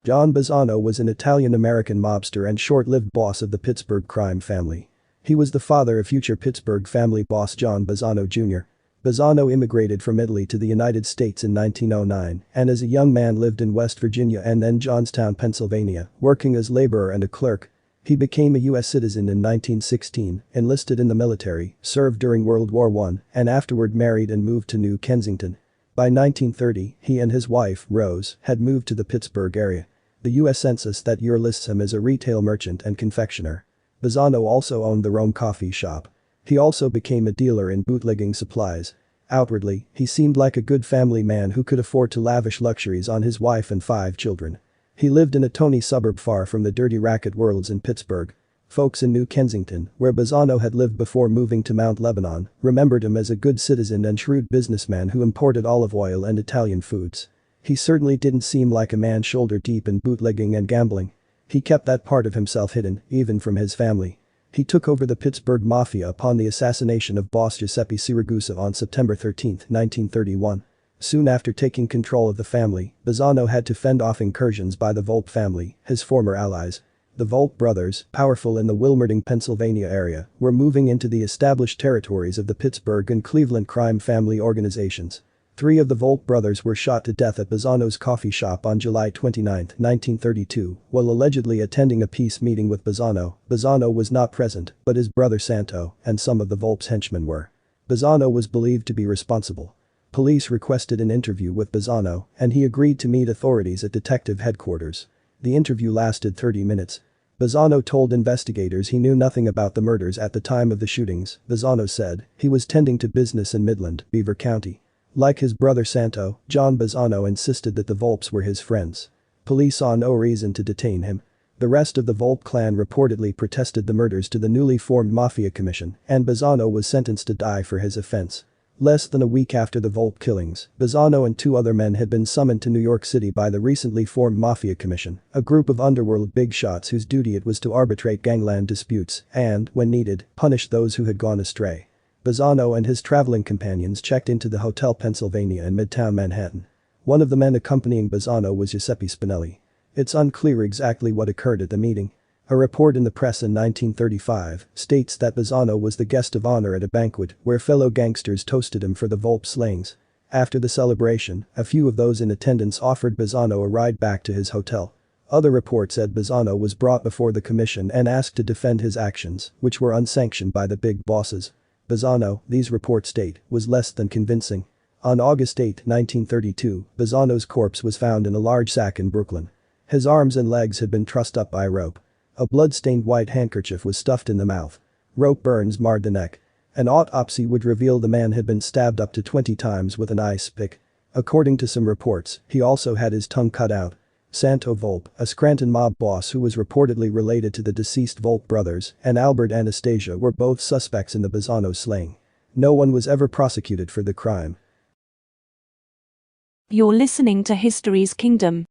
John Bazzano was an Italian-American mobster and short-lived boss of the Pittsburgh crime family. He was the father of future Pittsburgh family boss John Bazzano Jr. Bazzano immigrated from Italy to the United States in 1909 and as a young man lived in West Virginia and then Johnstown, Pennsylvania, working as laborer and a clerk. He became a U.S. citizen in 1916, enlisted in the military, served during World War I, and afterward married and moved to New Kensington. By 1930, he and his wife, Rose, had moved to the Pittsburgh area. The U.S. Census that year lists him as a retail merchant and confectioner. Bazzano also owned the Rome coffee shop. He also became a dealer in bootlegging supplies. Outwardly, he seemed like a good family man who could afford to lavish luxuries on his wife and 5 children. He lived in a tony suburb far from the dirty racket worlds in Pittsburgh. Folks in New Kensington, where Bazzano had lived before moving to Mount Lebanon, remembered him as a good citizen and shrewd businessman who imported olive oil and Italian foods. He certainly didn't seem like a man shoulder-deep in bootlegging and gambling. He kept that part of himself hidden, even from his family. He took over the Pittsburgh Mafia upon the assassination of boss Giuseppe Siragusa on September 13, 1931. Soon after taking control of the family, Bazzano had to fend off incursions by the Volpe family, his former allies. The Volpe brothers, powerful in the Wilmerding, Pennsylvania area, were moving into the established territories of the Pittsburgh and Cleveland crime family organizations. 3 of the Volpe brothers were shot to death at Bazzano's coffee shop on July 29, 1932, while allegedly attending a peace meeting with Bazzano. Bazzano was not present, but his brother Santo and some of the Volpe's henchmen were. Bazzano was believed to be responsible. Police requested an interview with Bazzano, and he agreed to meet authorities at detective headquarters. The interview lasted 30 minutes. Bazzano told investigators he knew nothing about the murders at the time of the shootings. Bazzano said he was tending to business in Midland, Beaver County. Like his brother Santo, John Bazzano insisted that the Volpes were his friends. Police saw no reason to detain him. The rest of the Volpe clan reportedly protested the murders to the newly formed Mafia Commission, and Bazzano was sentenced to die for his offense. Less than a week after the Volpe killings, Bazzano and 2 other men had been summoned to New York City by the recently formed Mafia Commission, a group of underworld big shots whose duty it was to arbitrate gangland disputes and, when needed, punish those who had gone astray. Bazzano and his traveling companions checked into the Hotel Pennsylvania in Midtown Manhattan. One of the men accompanying Bazzano was Giuseppe Spinelli. It's unclear exactly what occurred at the meeting. A report in the press in 1935 states that Bazzano was the guest of honor at a banquet where fellow gangsters toasted him for the Volpe slayings. After the celebration, a few of those in attendance offered Bazzano a ride back to his hotel. Other reports said Bazzano was brought before the commission and asked to defend his actions, which were unsanctioned by the big bosses. Bazzano, these reports state, was less than convincing. On August 8, 1932, Bazzano's corpse was found in a large sack in Brooklyn. His arms and legs had been trussed up by rope. A blood-stained white handkerchief was stuffed in the mouth. Rope burns marred the neck. An autopsy would reveal the man had been stabbed up to 20 times with an ice pick. According to some reports, he also had his tongue cut out. Santo Volpe, a Scranton mob boss who was reportedly related to the deceased Volpe brothers, and Albert Anastasia were both suspects in the Bazzano slaying. No one was ever prosecuted for the crime. You're listening to History's Kingdom.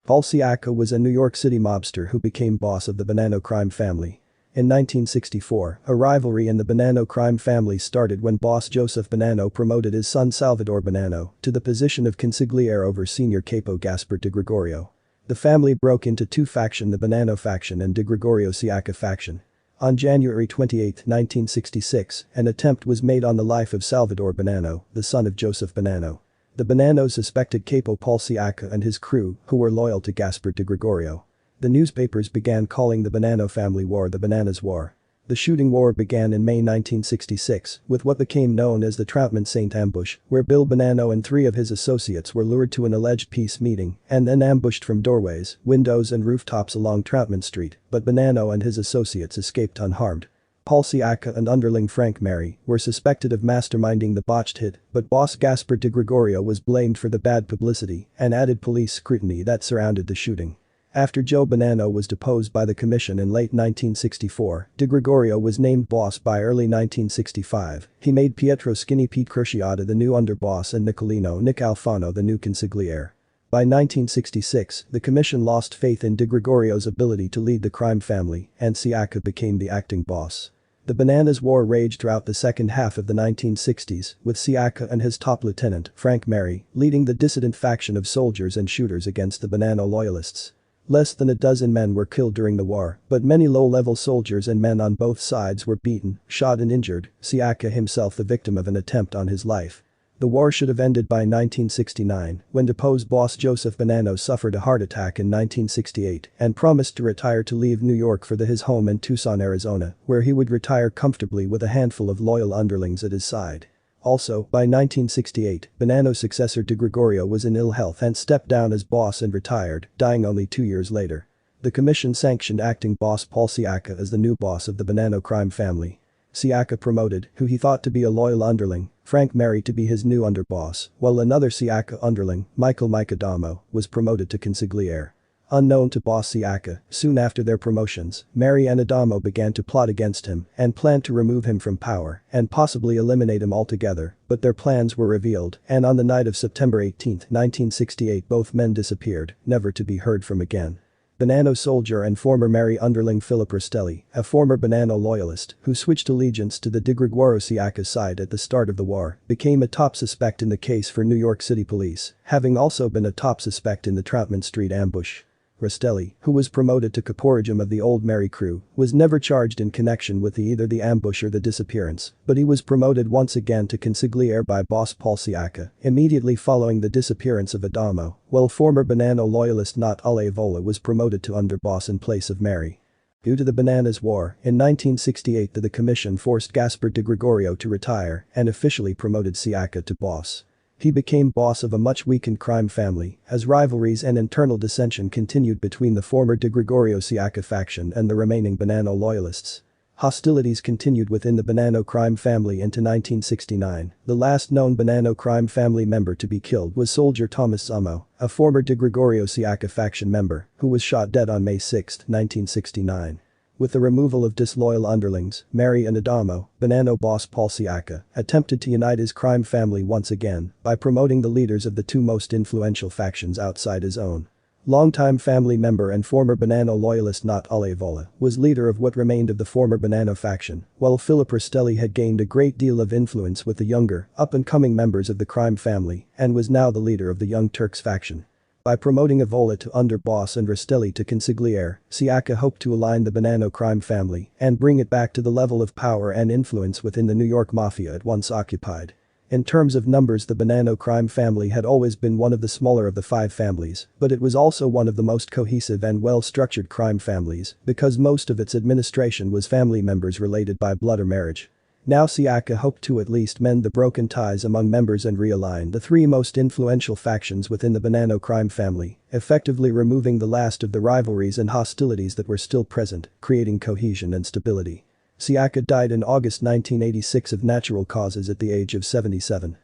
Paul Siaka was a New York City mobster who became boss of the Bonanno crime family. In 1964, a rivalry in the Bonanno crime family started when boss Joseph Bonanno promoted his son Salvador Bonanno to the position of consigliere over senior capo Gaspar de Gregorio. The family broke into 2 factions, the Bonanno faction and de Gregorio Siaka faction. On January 28, 1966, an attempt was made on the life of Salvador Bonanno, the son of Joseph Bonanno. The Bonannos suspected capo Paul Siaka and his crew, who were loyal to Gaspar de Gregorio. The newspapers began calling the Bonanno family war the Bananas War. The shooting war began in May 1966 with what became known as the Troutman Saint ambush, where Bill Bonanno and 3 of his associates were lured to an alleged peace meeting and then ambushed from doorways, windows and rooftops along Troutman Street, but Bonanno and his associates escaped unharmed. Paul Siaka and underling Frank Mary were suspected of masterminding the botched hit, but boss Gaspar de Gregorio was blamed for the bad publicity and added police scrutiny that surrounded the shooting. After Joe Bonanno was deposed by the commission in late 1964, de Gregorio was named boss by early 1965. He made Pietro Skinny Pete Cruciata the new underboss and Nicolino Nick Alfano the new consigliere. By 1966, the commission lost faith in de Gregorio's ability to lead the crime family, and Siaka became the acting boss. The Bananas War raged throughout the second half of the 1960s, with Siaka and his top lieutenant, Frank Merry, leading the dissident faction of soldiers and shooters against the Banana loyalists. Less than a dozen men were killed during the war, but many low-level soldiers and men on both sides were beaten, shot and injured, Siaka himself the victim of an attempt on his life. The war should have ended by 1969, when deposed boss Joseph Bonanno suffered a heart attack in 1968 and promised to retire to leave New York for his home in Tucson, Arizona, where he would retire comfortably with a handful of loyal underlings at his side. Also, by 1968, Bonanno's successor DeGregorio was in ill health and stepped down as boss and retired, dying only 2 years later. The commission sanctioned acting boss Paul Siaka as the new boss of the Bonanno crime family. Siaka promoted, who he thought to be a loyal underling, Frank Merry to be his new underboss, while another Siaka underling, Michael Mike Adamo, was promoted to consigliere. Unknown to boss Siaka, soon after their promotions, Merry and Adamo began to plot against him and planned to remove him from power and possibly eliminate him altogether, but their plans were revealed, and on the night of September 18, 1968 both men disappeared, never to be heard from again. Bonanno soldier and former Merry underling Philip Rastelli, a former Bonanno loyalist who switched allegiance to the DeGregorio Siaka side at the start of the war, became a top suspect in the case for New York City police, having also been a top suspect in the Troutman Street ambush. Rastelli, who was promoted to caporigim of the old Merry crew, was never charged in connection with either the ambush or the disappearance, but he was promoted once again to consigliere by boss Paul Siaka, immediately following the disappearance of Adamo, while former Bonanno loyalist Nat Vola was promoted to underboss in place of Merry. Due to the Bananas War, in 1968 the commission forced Gaspar DeGregorio to retire and officially promoted Siaka to boss. He became boss of a much weakened crime family as rivalries and internal dissension continued between the former DeGregorio Siaka faction and the remaining Bonanno loyalists. Hostilities continued within the Bonanno crime family into 1969. The last known Bonanno crime family member to be killed was soldier Thomas Zamo, a former DeGregorio Siaka faction member, who was shot dead on May 6, 1969. With the removal of disloyal underlings, Merry and Adamo, Bonanno boss Paul Siaka attempted to unite his crime family once again by promoting the leaders of the two most influential factions outside his own. Longtime family member and former Bonanno loyalist Nat Vola was leader of what remained of the former Bonanno faction, while Philip Rastelli had gained a great deal of influence with the younger, up-and-coming members of the crime family and was now the leader of the Young Turks faction. By promoting Vola to underboss and Rastelli to consigliere, Siaka hoped to align the Bonanno crime family and bring it back to the level of power and influence within the New York Mafia it once occupied. In terms of numbers, the Bonanno crime family had always been one of the smaller of the five families, but it was also one of the most cohesive and well-structured crime families because most of its administration was family members related by blood or marriage. Now Siaka hoped to at least mend the broken ties among members and realign the three most influential factions within the Bonanno crime family, effectively removing the last of the rivalries and hostilities that were still present, creating cohesion and stability. Siaka died in August 1986 of natural causes at the age of 77.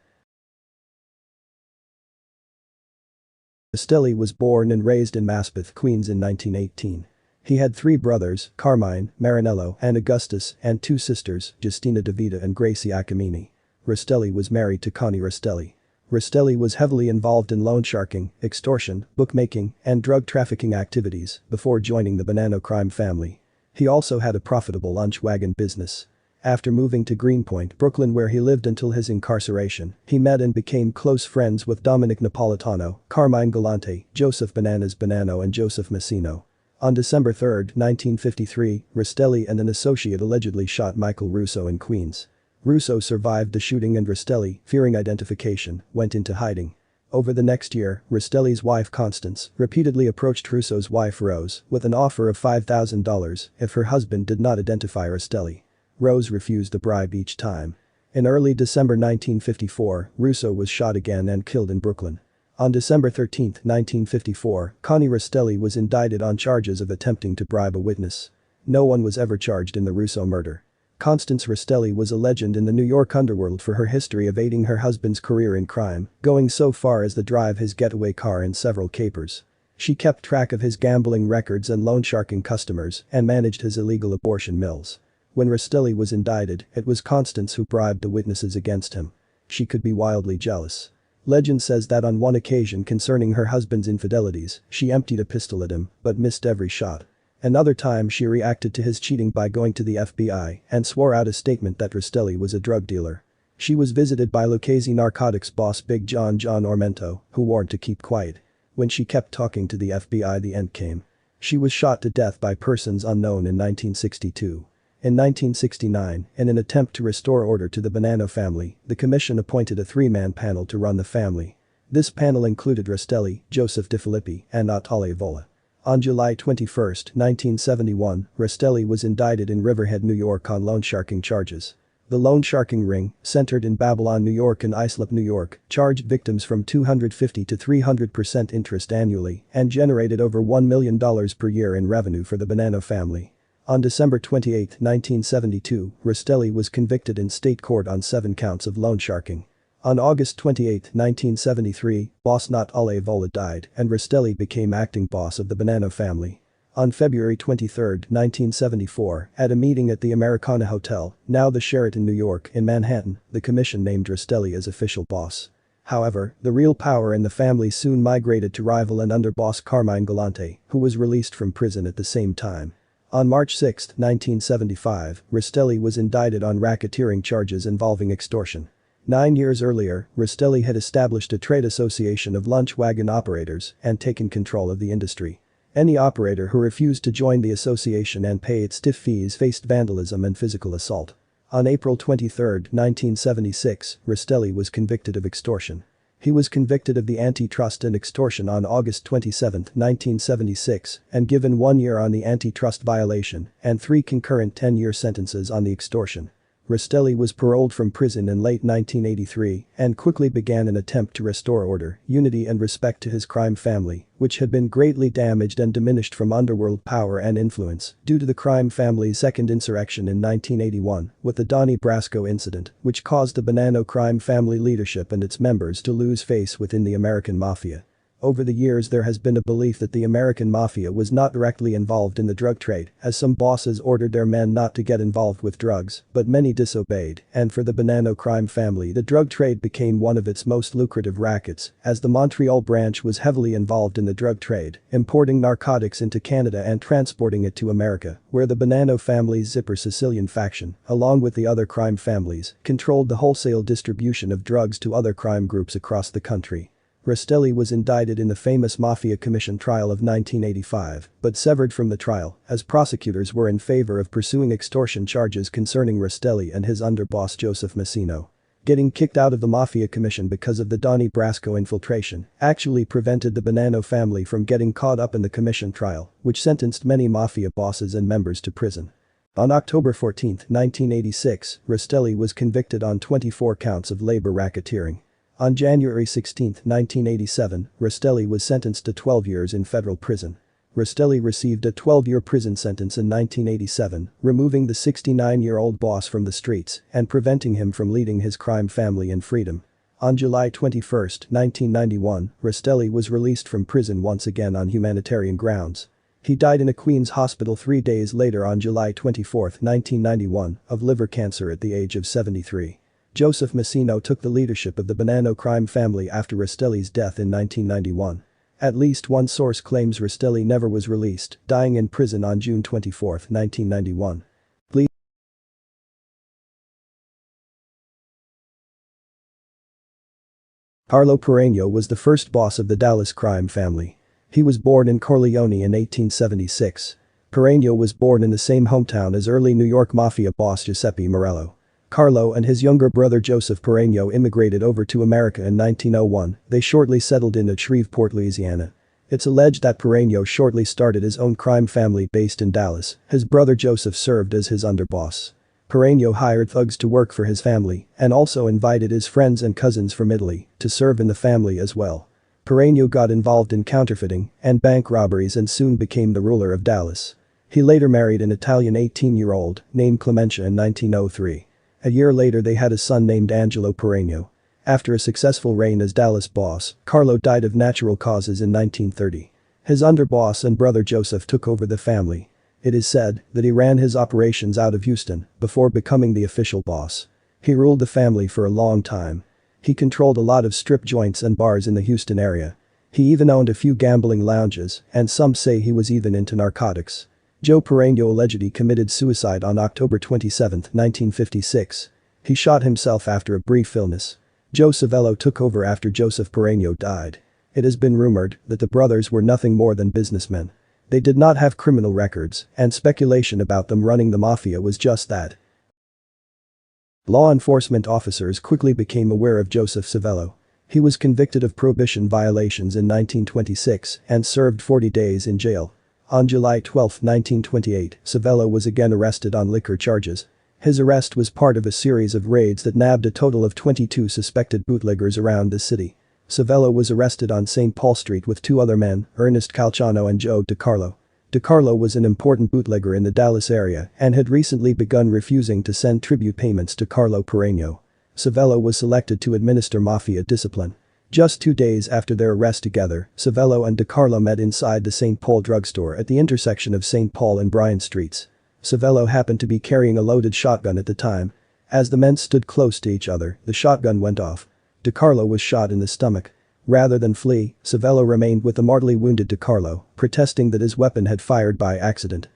Rastelli was born and raised in Maspeth, Queens in 1918. He had three brothers, Carmine, Marinello, and Augustus, and two sisters, Justina DeVita and Gracie Acamini. Rastelli was married to Connie Rastelli. Rastelli was heavily involved in loan sharking, extortion, bookmaking, and drug trafficking activities before joining the Bonanno crime family. He also had a profitable lunch wagon business. After moving to Greenpoint, Brooklyn, where he lived until his incarceration, he met and became close friends with Dominic Napolitano, Carmine Galante, Joseph Bananas Bonanno and Joseph Massino. On December 3, 1953, Rastelli and an associate allegedly shot Michael Russo in Queens. Russo survived the shooting and Rastelli, fearing identification, went into hiding. Over the next year, Rastelli's wife Constance repeatedly approached Russo's wife Rose with an offer of $5,000 if her husband did not identify Rastelli. Rose refused the bribe each time. In early December 1954, Russo was shot again and killed in Brooklyn. On December 13, 1954, Connie Rastelli was indicted on charges of attempting to bribe a witness. No one was ever charged in the Russo murder. Constance Rastelli was a legend in the New York underworld for her history of aiding her husband's career in crime, going so far as to drive his getaway car in several capers. She kept track of his gambling records and loan sharking customers and managed his illegal abortion mills. When Rastelli was indicted, it was Constance who bribed the witnesses against him. She could be wildly jealous. Legend says that on one occasion concerning her husband's infidelities, she emptied a pistol at him, but missed every shot. Another time she reacted to his cheating by going to the FBI and swore out a statement that Rastelli was a drug dealer. She was visited by Lucchese Narcotics boss Big John Ormento, who warned to keep quiet. When she kept talking to the FBI, the end came. She was shot to death by persons unknown in 1962. In 1969, in an attempt to restore order to the Bonanno family, the commission appointed a three-man panel to run the family. This panel included Rastelli, Joseph De Filippi, and Natale Vola. On July 21, 1971, Rastelli was indicted in Riverhead, New York on loan sharking charges. The loan sharking ring, centered in Babylon, New York and Islip, New York, charged victims from 250 to 300% interest annually and generated over $1 million per year in revenue for the Bonanno family. On December 28, 1972, Rastelli was convicted in state court on 7 counts of loan sharking. On August 28, 1973, boss Natale Vola died and Rastelli became acting boss of the Bonanno family. On February 23, 1974, at a meeting at the Americana Hotel, now the Sheraton, New York, in Manhattan, the commission named Rastelli as official boss. However, the real power in the family soon migrated to rival and underboss Carmine Galante, who was released from prison at the same time. On March 6, 1975, Rastelli was indicted on racketeering charges involving extortion. 9 years earlier, Rastelli had established a trade association of lunch wagon operators and taken control of the industry. Any operator who refused to join the association and pay its stiff fees faced vandalism and physical assault. On April 23, 1976, Rastelli was convicted of extortion. He was convicted of the antitrust and extortion on August 27, 1976, and given 1 year on the antitrust violation and 3 concurrent 10-year sentences on the extortion. Rastelli was paroled from prison in late 1983 and quickly began an attempt to restore order, unity and respect to his crime family, which had been greatly damaged and diminished from underworld power and influence due to the crime family's second insurrection in 1981 with the Donnie Brasco incident, which caused the Bonanno crime family leadership and its members to lose face within the American mafia. Over the years there has been a belief that the American mafia was not directly involved in the drug trade, as some bosses ordered their men not to get involved with drugs, but many disobeyed, and for the Bonanno crime family the drug trade became one of its most lucrative rackets, as the Montreal branch was heavily involved in the drug trade, importing narcotics into Canada and transporting it to America, where the Bonanno family's Zipper Sicilian faction, along with the other crime families, controlled the wholesale distribution of drugs to other crime groups across the country. Rastelli was indicted in the famous Mafia Commission trial of 1985, but severed from the trial, as prosecutors were in favor of pursuing extortion charges concerning Rastelli and his underboss Joseph Massino. Getting kicked out of the Mafia Commission because of the Donnie Brasco infiltration actually prevented the Bonanno family from getting caught up in the commission trial, which sentenced many mafia bosses and members to prison. On October 14, 1986, Rastelli was convicted on 24 counts of labor racketeering. On January 16, 1987, Rastelli was sentenced to 12 years in federal prison. Rastelli received a 12-year prison sentence in 1987, removing the 69-year-old boss from the streets and preventing him from leading his crime family in freedom. On July 21, 1991, Rastelli was released from prison once again on humanitarian grounds. He died in a Queens hospital 3 days later on July 24, 1991, of liver cancer at the age of 73. Joseph Massino took the leadership of the Bonanno crime family after Rastelli's death in 1991. At least one source claims Rastelli never was released, dying in prison on June 24, 1991. Carlo Peregno was the first boss of the Dallas crime family. He was born in Corleone in 1876. Peregno was born in the same hometown as early New York mafia boss Giuseppe Morello. Carlo and his younger brother Joseph Peregno immigrated over to America in 1901. They shortly settled in Shreveport, Louisiana. It's alleged that Peregno shortly started his own crime family based in Dallas. His brother Joseph served as his underboss. Peregno hired thugs to work for his family and also invited his friends and cousins from Italy to serve in the family as well. Peregno got involved in counterfeiting and bank robberies and soon became the ruler of Dallas. He later married an Italian 18-year-old named Clemencia in 1903. A year later they had a son named Angelo Peregno. After a successful reign as Dallas boss, Carlo died of natural causes in 1930. His underboss and brother Joseph took over the family. It is said that he ran his operations out of Houston before becoming the official boss. He ruled the family for a long time. He controlled a lot of strip joints and bars in the Houston area. He even owned a few gambling lounges, and some say he was even into narcotics. Joe Pereño allegedly committed suicide on October 27, 1956. He shot himself after a brief illness. Joe Savello took over after Joseph Pereño died. It has been rumored that the brothers were nothing more than businessmen. They did not have criminal records, and speculation about them running the mafia was just that. Law enforcement officers quickly became aware of Joseph Savello. He was convicted of prohibition violations in 1926 and served 40 days in jail. On July 12, 1928, Savello was again arrested on liquor charges. His arrest was part of a series of raids that nabbed a total of 22 suspected bootleggers around the city. Savello was arrested on St. Paul Street with two other men, Ernest Calciano and Joe DiCarlo. DiCarlo was an important bootlegger in the Dallas area and had recently begun refusing to send tribute payments to Carlo Pereño. Savello was selected to administer mafia discipline. Just 2 days after their arrest together, Savello and DiCarlo met inside the St. Paul drugstore at the intersection of St. Paul and Bryant Streets. Savello happened to be carrying a loaded shotgun at the time. As the men stood close to each other, the shotgun went off. DiCarlo was shot in the stomach. Rather than flee, Savello remained with the mortally wounded DiCarlo, protesting that his weapon had fired by accident.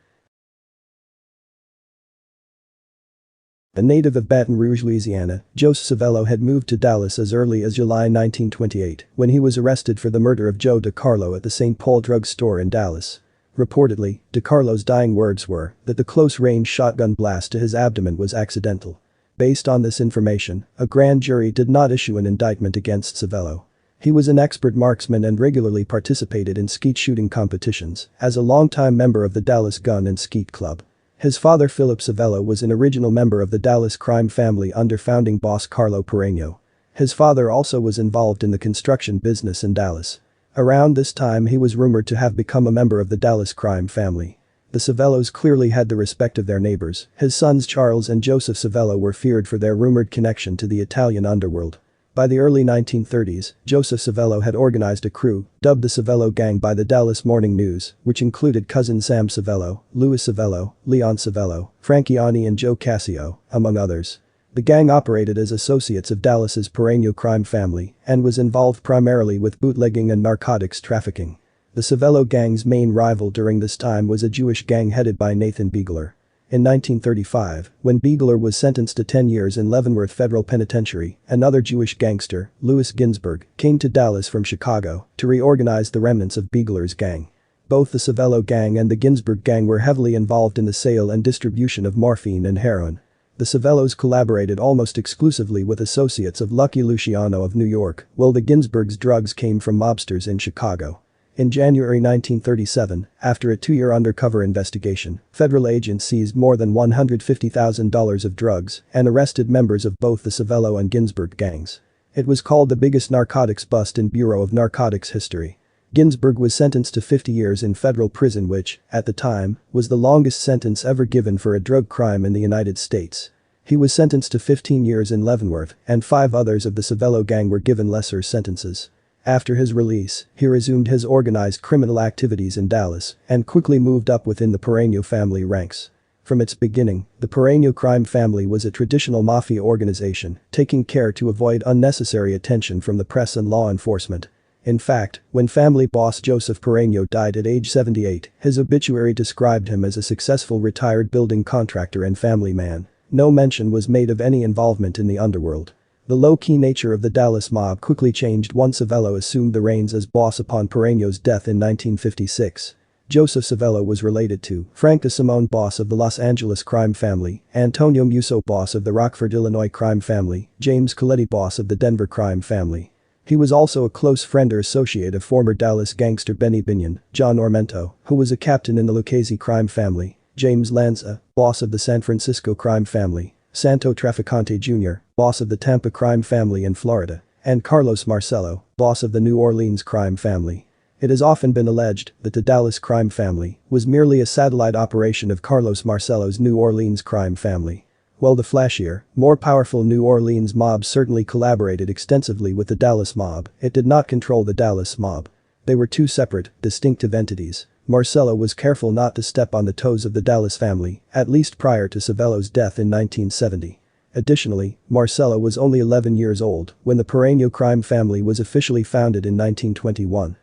A native of Baton Rouge, Louisiana, Joseph Savello had moved to Dallas as early as July 1928 when he was arrested for the murder of Joe DiCarlo at the St. Paul drug store in Dallas. Reportedly, DiCarlo's dying words were that the close-range shotgun blast to his abdomen was accidental. Based on this information, a grand jury did not issue an indictment against Savello. He was an expert marksman and regularly participated in skeet shooting competitions as a longtime member of the Dallas Gun and Skeet Club. His father Philip Savello was an original member of the Dallas crime family under founding boss Carlo Pereño. His father also was involved in the construction business in Dallas. Around this time he was rumored to have become a member of the Dallas crime family. The Savellos clearly had the respect of their neighbors. His sons Charles and Joseph Savello were feared for their rumored connection to the Italian underworld. By the early 1930s, Joseph Savello had organized a crew, dubbed the Savello Gang by the Dallas Morning News, which included cousin Sam Savello, Louis Savello, Leon Savello, Frankie Ani and Joe Cassio, among others. The gang operated as associates of Dallas's Pereño crime family and was involved primarily with bootlegging and narcotics trafficking. The Savello Gang's main rival during this time was a Jewish gang headed by Nathan Biegler. In 1935, when Biegler was sentenced to 10 years in Leavenworth Federal Penitentiary, another Jewish gangster, Louis Ginsburg, came to Dallas from Chicago to reorganize the remnants of Biegler's gang. Both the Savello Gang and the Ginsburg Gang were heavily involved in the sale and distribution of morphine and heroin. The Savellos collaborated almost exclusively with associates of Lucky Luciano of New York, while the Ginsburgs' drugs came from mobsters in Chicago. In January 1937, after a 2-year undercover investigation, federal agents seized more than $150,000 of drugs and arrested members of both the Savello and Ginsburg gangs. It was called the biggest narcotics bust in Bureau of Narcotics history. Ginsburg was sentenced to 50 years in federal prison which, at the time, was the longest sentence ever given for a drug crime in the United States. He was sentenced to 15 years in Leavenworth and 5 others of the Savello gang were given lesser sentences. After his release, he resumed his organized criminal activities in Dallas and quickly moved up within the Pereño family ranks. From its beginning, the Pereño crime family was a traditional mafia organization, taking care to avoid unnecessary attention from the press and law enforcement. In fact, when family boss Joseph Pereño died at age 78, his obituary described him as a successful retired building contractor and family man. No mention was made of any involvement in the underworld. The low-key nature of the Dallas mob quickly changed once Savello assumed the reins as boss upon Pereño's death in 1956. Joseph Savello was related to Frank DeSimone, boss of the Los Angeles crime family, Antonio Musso, boss of the Rockford, Illinois crime family, James Coletti, boss of the Denver crime family. He was also a close friend or associate of former Dallas gangster Benny Binion, John Ormento, who was a captain in the Lucchese crime family, James Lanza, boss of the San Francisco crime family, Santo Traficante Jr., boss of the Tampa crime family in Florida, and Carlos Marcello, boss of the New Orleans crime family. It has often been alleged that the Dallas crime family was merely a satellite operation of Carlos Marcello's New Orleans crime family. While the flashier, more powerful New Orleans mob certainly collaborated extensively with the Dallas mob, it did not control the Dallas mob. They were two separate, distinctive entities. Marcello was careful not to step on the toes of the Dallas family, at least prior to Savello's death in 1970. Additionally, Marcello was only 11 years old when the Pereño crime family was officially founded in 1921.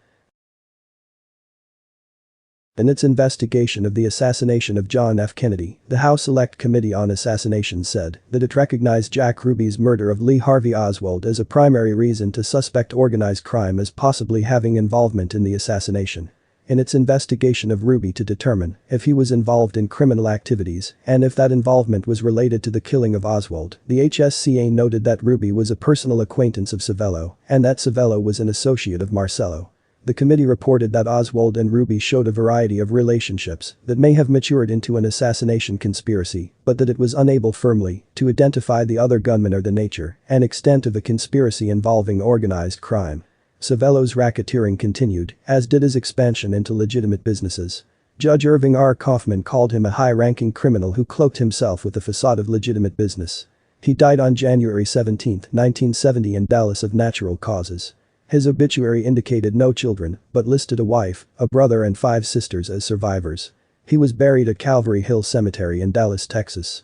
In its investigation of the assassination of John F. Kennedy, the House Select Committee on Assassination said that it recognized Jack Ruby's murder of Lee Harvey Oswald as a primary reason to suspect organized crime as possibly having involvement in the assassination. In its investigation of Ruby to determine if he was involved in criminal activities and if that involvement was related to the killing of Oswald, the HSCA noted that Ruby was a personal acquaintance of Savello and that Savello was an associate of Marcello. The committee reported that Oswald and Ruby showed a variety of relationships that may have matured into an assassination conspiracy, but that it was unable firmly to identify the other gunmen or the nature and extent of a conspiracy involving organized crime. Savello's racketeering continued, as did his expansion into legitimate businesses. Judge Irving R. Kaufman called him a high-ranking criminal who cloaked himself with a facade of legitimate business. He died on January 17, 1970 in Dallas of natural causes. His obituary indicated no children, but listed a wife, a brother and 5 sisters as survivors. He was buried at Calvary Hill Cemetery in Dallas, Texas.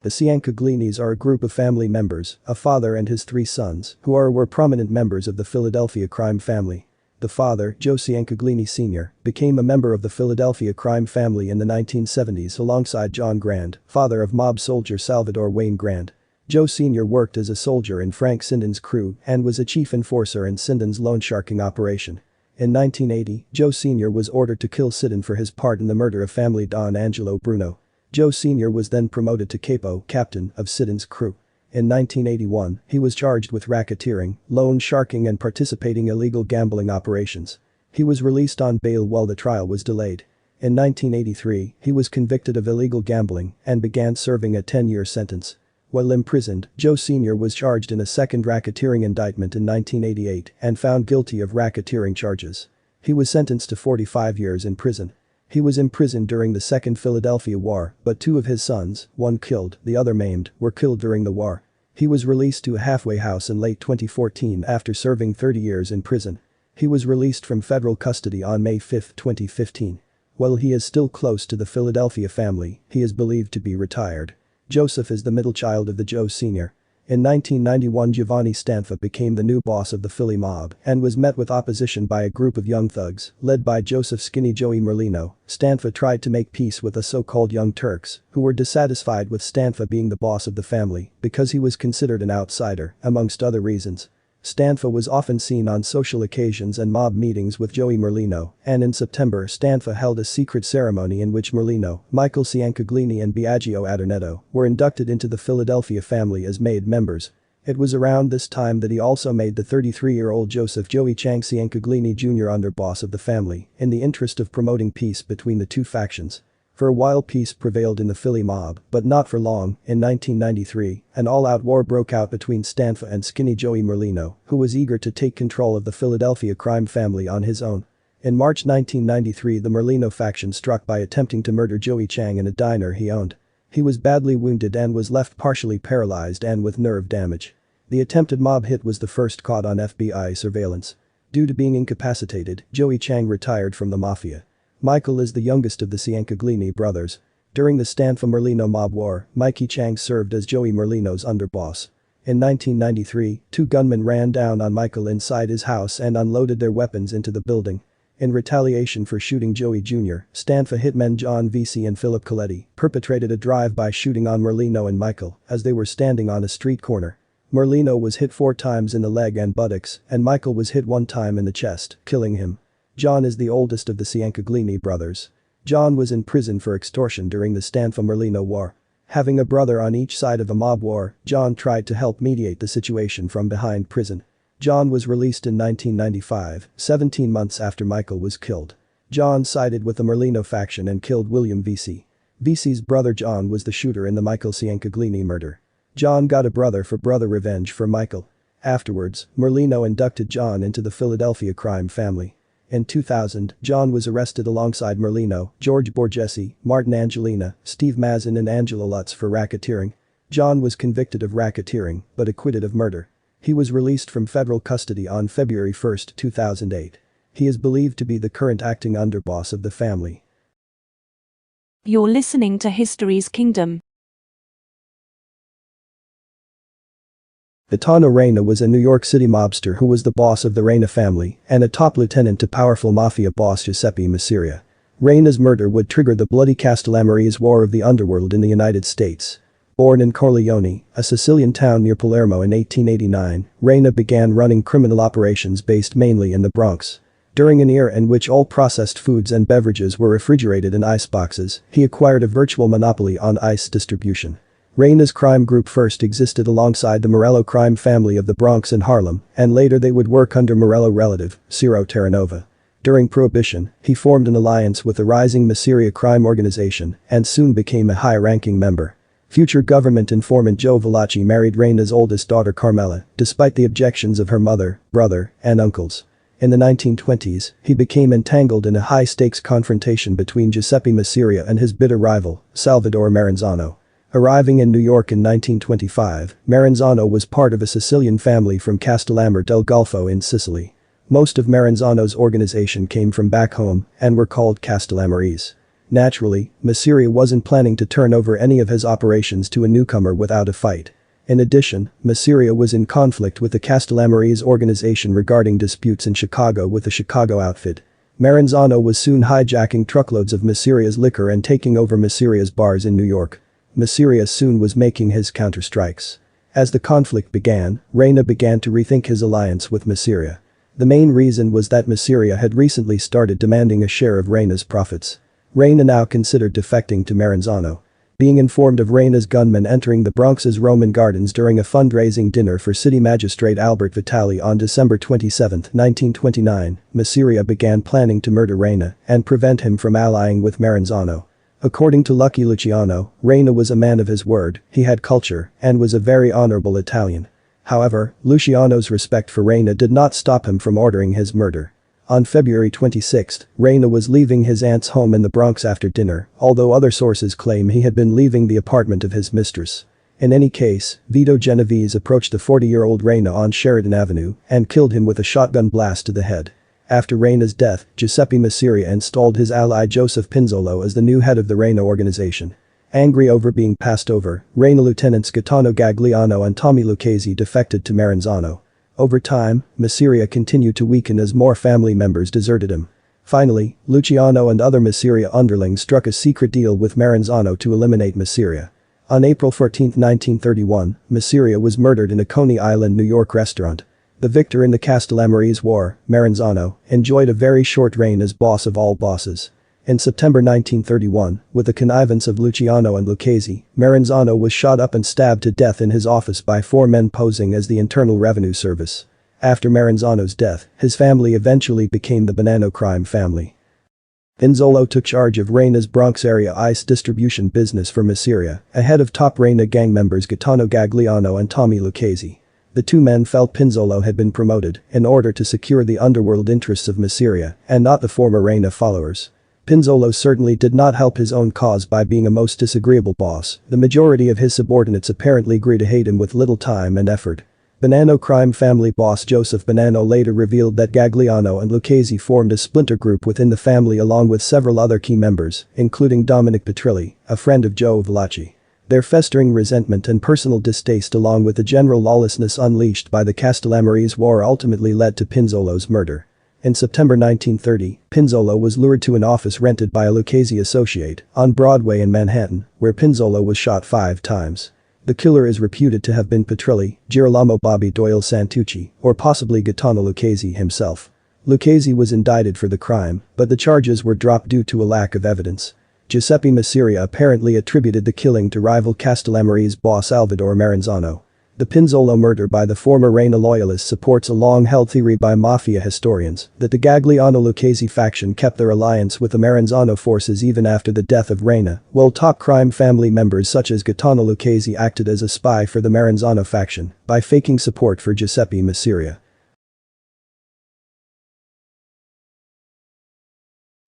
The Ciancaglinis are a group of family members, a father and his 3 sons, who were prominent members of the Philadelphia crime family. The father, Joe Ciancaglini Sr., became a member of the Philadelphia crime family in the 1970s alongside John Grand, father of mob soldier Salvador Wayne Grand. Joe Sr. worked as a soldier in Frank Sinden's crew and was a chief enforcer in Sinden's loan sharking operation. In 1980, Joe Sr. was ordered to kill Sinden for his part in the murder of family Don Angelo Bruno. Joe Sr. was then promoted to capo, captain, of Sinden's crew. In 1981, he was charged with racketeering, loan sharking and participating in illegal gambling operations. He was released on bail while the trial was delayed. In 1983, he was convicted of illegal gambling and began serving a 10-year sentence. While imprisoned, Joe Sr. was charged in a second racketeering indictment in 1988 and found guilty of racketeering charges. He was sentenced to 45 years in prison. He was imprisoned during the Second Philadelphia War, but 2 of his sons, one killed, the other maimed, were killed during the war. He was released to a halfway house in late 2014 after serving 30 years in prison. He was released from federal custody on May 5, 2015. While he is still close to the Philadelphia family, he is believed to be retired. Joseph is the middle child of the Joe Sr. In 1991, Giovanni Stanfa became the new boss of the Philly mob and was met with opposition by a group of young thugs led by Joseph Skinny Joey Merlino. Stanfa tried to make peace with the so-called Young Turks, who were dissatisfied with Stanfa being the boss of the family because he was considered an outsider, amongst other reasons. Stanfa was often seen on social occasions and mob meetings with Joey Merlino, and in September Stanfa held a secret ceremony in which Merlino, Michael Ciancaglini and Biagio Adornetto were inducted into the Philadelphia family as made members. It was around this time that he also made the 33-year-old Joseph Joey Chang Ciancaglini Jr. underboss of the family, in the interest of promoting peace between the 2 factions. For a while peace prevailed in the Philly mob, but not for long. In 1993, an all-out war broke out between Stanfa and Skinny Joey Merlino, who was eager to take control of the Philadelphia crime family on his own. In March 1993, the Merlino faction struck by attempting to murder Joey Chang in a diner he owned. He was badly wounded and was left partially paralyzed and with nerve damage. The attempted mob hit was the first caught on FBI surveillance. Due to being incapacitated, Joey Chang retired from the mafia. Michael is the youngest of the Ciancaglini brothers. During the Stanfa-Merlino mob war, Mikey Chang served as Joey Merlino's underboss. In 1993, 2 gunmen ran down on Michael inside his house and unloaded their weapons into the building. In retaliation for shooting Joey Jr., Stanfa hitmen John Vesey and Philip Coletti perpetrated a drive-by shooting on Merlino and Michael as they were standing on a street corner. Merlino was hit 4 times in the leg and buttocks, and Michael was hit 1 time in the chest, killing him. John is the oldest of the Ciancaglini brothers. John was in prison for extortion during the Stanfa-Merlino war. Having a brother on each side of a mob war, John tried to help mediate the situation from behind prison. John was released in 1995, 17 months after Michael was killed. John sided with the Merlino faction and killed William Vesey. Vesey's brother John was the shooter in the Michael Ciancaglini murder. John got a brother for brother revenge for Michael. Afterwards, Merlino inducted John into the Philadelphia crime family. In 2000, John was arrested alongside Merlino, George Borgesi, Martin Angelina, Steve Mazin and Angela Lutz for racketeering. John was convicted of racketeering, but acquitted of murder. He was released from federal custody on February 1, 2008. He is believed to be the current acting underboss of the family. You're listening to History's Kingdom. Gaetano Reina was a New York City mobster who was the boss of the Reina family and a top lieutenant to powerful mafia boss Giuseppe Masseria. Reina's murder would trigger the bloody Castellamarese War of the Underworld in the United States. Born in Corleone, a Sicilian town near Palermo in 1889, Reina began running criminal operations based mainly in the Bronx. During an era in which all processed foods and beverages were refrigerated in iceboxes, he acquired a virtual monopoly on ice distribution. Reina's crime group first existed alongside the Morello crime family of the Bronx and Harlem, and later they would work under Morello relative, Ciro Terranova. During Prohibition, he formed an alliance with the rising Masseria crime organization and soon became a high-ranking member. Future government informant Joe Valachi married Reina's oldest daughter Carmela, despite the objections of her mother, brother, and uncles. In the 1920s, he became entangled in a high-stakes confrontation between Giuseppe Masseria and his bitter rival, Salvador Maranzano. Arriving in New York in 1925, Maranzano was part of a Sicilian family from Castellammare del Golfo in Sicily. Most of Maranzano's organization came from back home and were called Castellamarese. Naturally, Masseria wasn't planning to turn over any of his operations to a newcomer without a fight. In addition, Masseria was in conflict with the Castellamarese organization regarding disputes in Chicago with the Chicago outfit. Maranzano was soon hijacking truckloads of Masseria's liquor and taking over Masseria's bars in New York. Masseria soon was making his counterstrikes. As the conflict began, Reina began to rethink his alliance with Masseria. The main reason was that Masseria had recently started demanding a share of Reina's profits. Reina now considered defecting to Maranzano. Being informed of Reina's gunmen entering the Bronx's Roman Gardens during a fundraising dinner for city magistrate Albert Vitali on December 27, 1929, Masseria began planning to murder Reina and prevent him from allying with Maranzano. According to Lucky Luciano, Reina was a man of his word, he had culture, and was a very honorable Italian. However, Luciano's respect for Reina did not stop him from ordering his murder. On February 26, Reina was leaving his aunt's home in the Bronx after dinner, although other sources claim he had been leaving the apartment of his mistress. In any case, Vito Genovese approached the 40-year-old Reina on Sheridan Avenue and killed him with a shotgun blast to the head. After Reina's death, Giuseppe Masseria installed his ally Joseph Pinzolo as the new head of the Reina organization. Angry over being passed over, Reina lieutenants Gaetano Gagliano and Tommy Lucchese defected to Maranzano. Over time, Masseria continued to weaken as more family members deserted him. Finally, Luciano and other Masseria underlings struck a secret deal with Maranzano to eliminate Masseria. On April 14, 1931, Masseria was murdered in a Coney Island, New York restaurant. The victor in the Castellamarese War, Maranzano, enjoyed a very short reign as boss of all bosses. In September 1931, with the connivance of Luciano and Lucchese, Maranzano was shot up and stabbed to death in his office by four men posing as the Internal Revenue Service. After Maranzano's death, his family eventually became the Bonanno crime family. Pinzolo took charge of Reina's Bronx area ice distribution business for Masseria, ahead of top Reina gang members Gaetano Gagliano and Tommy Lucchese. The two men felt Pinzolo had been promoted in order to secure the underworld interests of Masseria and not the former Reina followers. Pinzolo certainly did not help his own cause by being a most disagreeable boss. The majority of his subordinates apparently grew to hate him with little time and effort. Bonanno crime family boss Joseph Bonanno later revealed that Gagliano and Lucchese formed a splinter group within the family along with several other key members, including Dominic Petrilli, a friend of Joe Valachi. Their festering resentment and personal distaste along with the general lawlessness unleashed by the Castellamarese War ultimately led to Pinzolo's murder. In September 1930, Pinzolo was lured to an office rented by a Lucchese associate on Broadway in Manhattan, where Pinzolo was shot 5 times. The killer is reputed to have been Petrilli, Girolamo Bobby Doyle Santucci, or possibly Gaetano Lucchese himself. Lucchese was indicted for the crime, but the charges were dropped due to a lack of evidence. Giuseppe Masseria apparently attributed the killing to rival Castellamarese boss Salvador Maranzano. The Pinzolo murder by the former Reina loyalist supports a long-held theory by mafia historians that the Gagliano-Lucchese faction kept their alliance with the Maranzano forces even after the death of Reina, while top crime family members such as Gaetano Lucchese acted as a spy for the Maranzano faction by faking support for Giuseppe Masseria.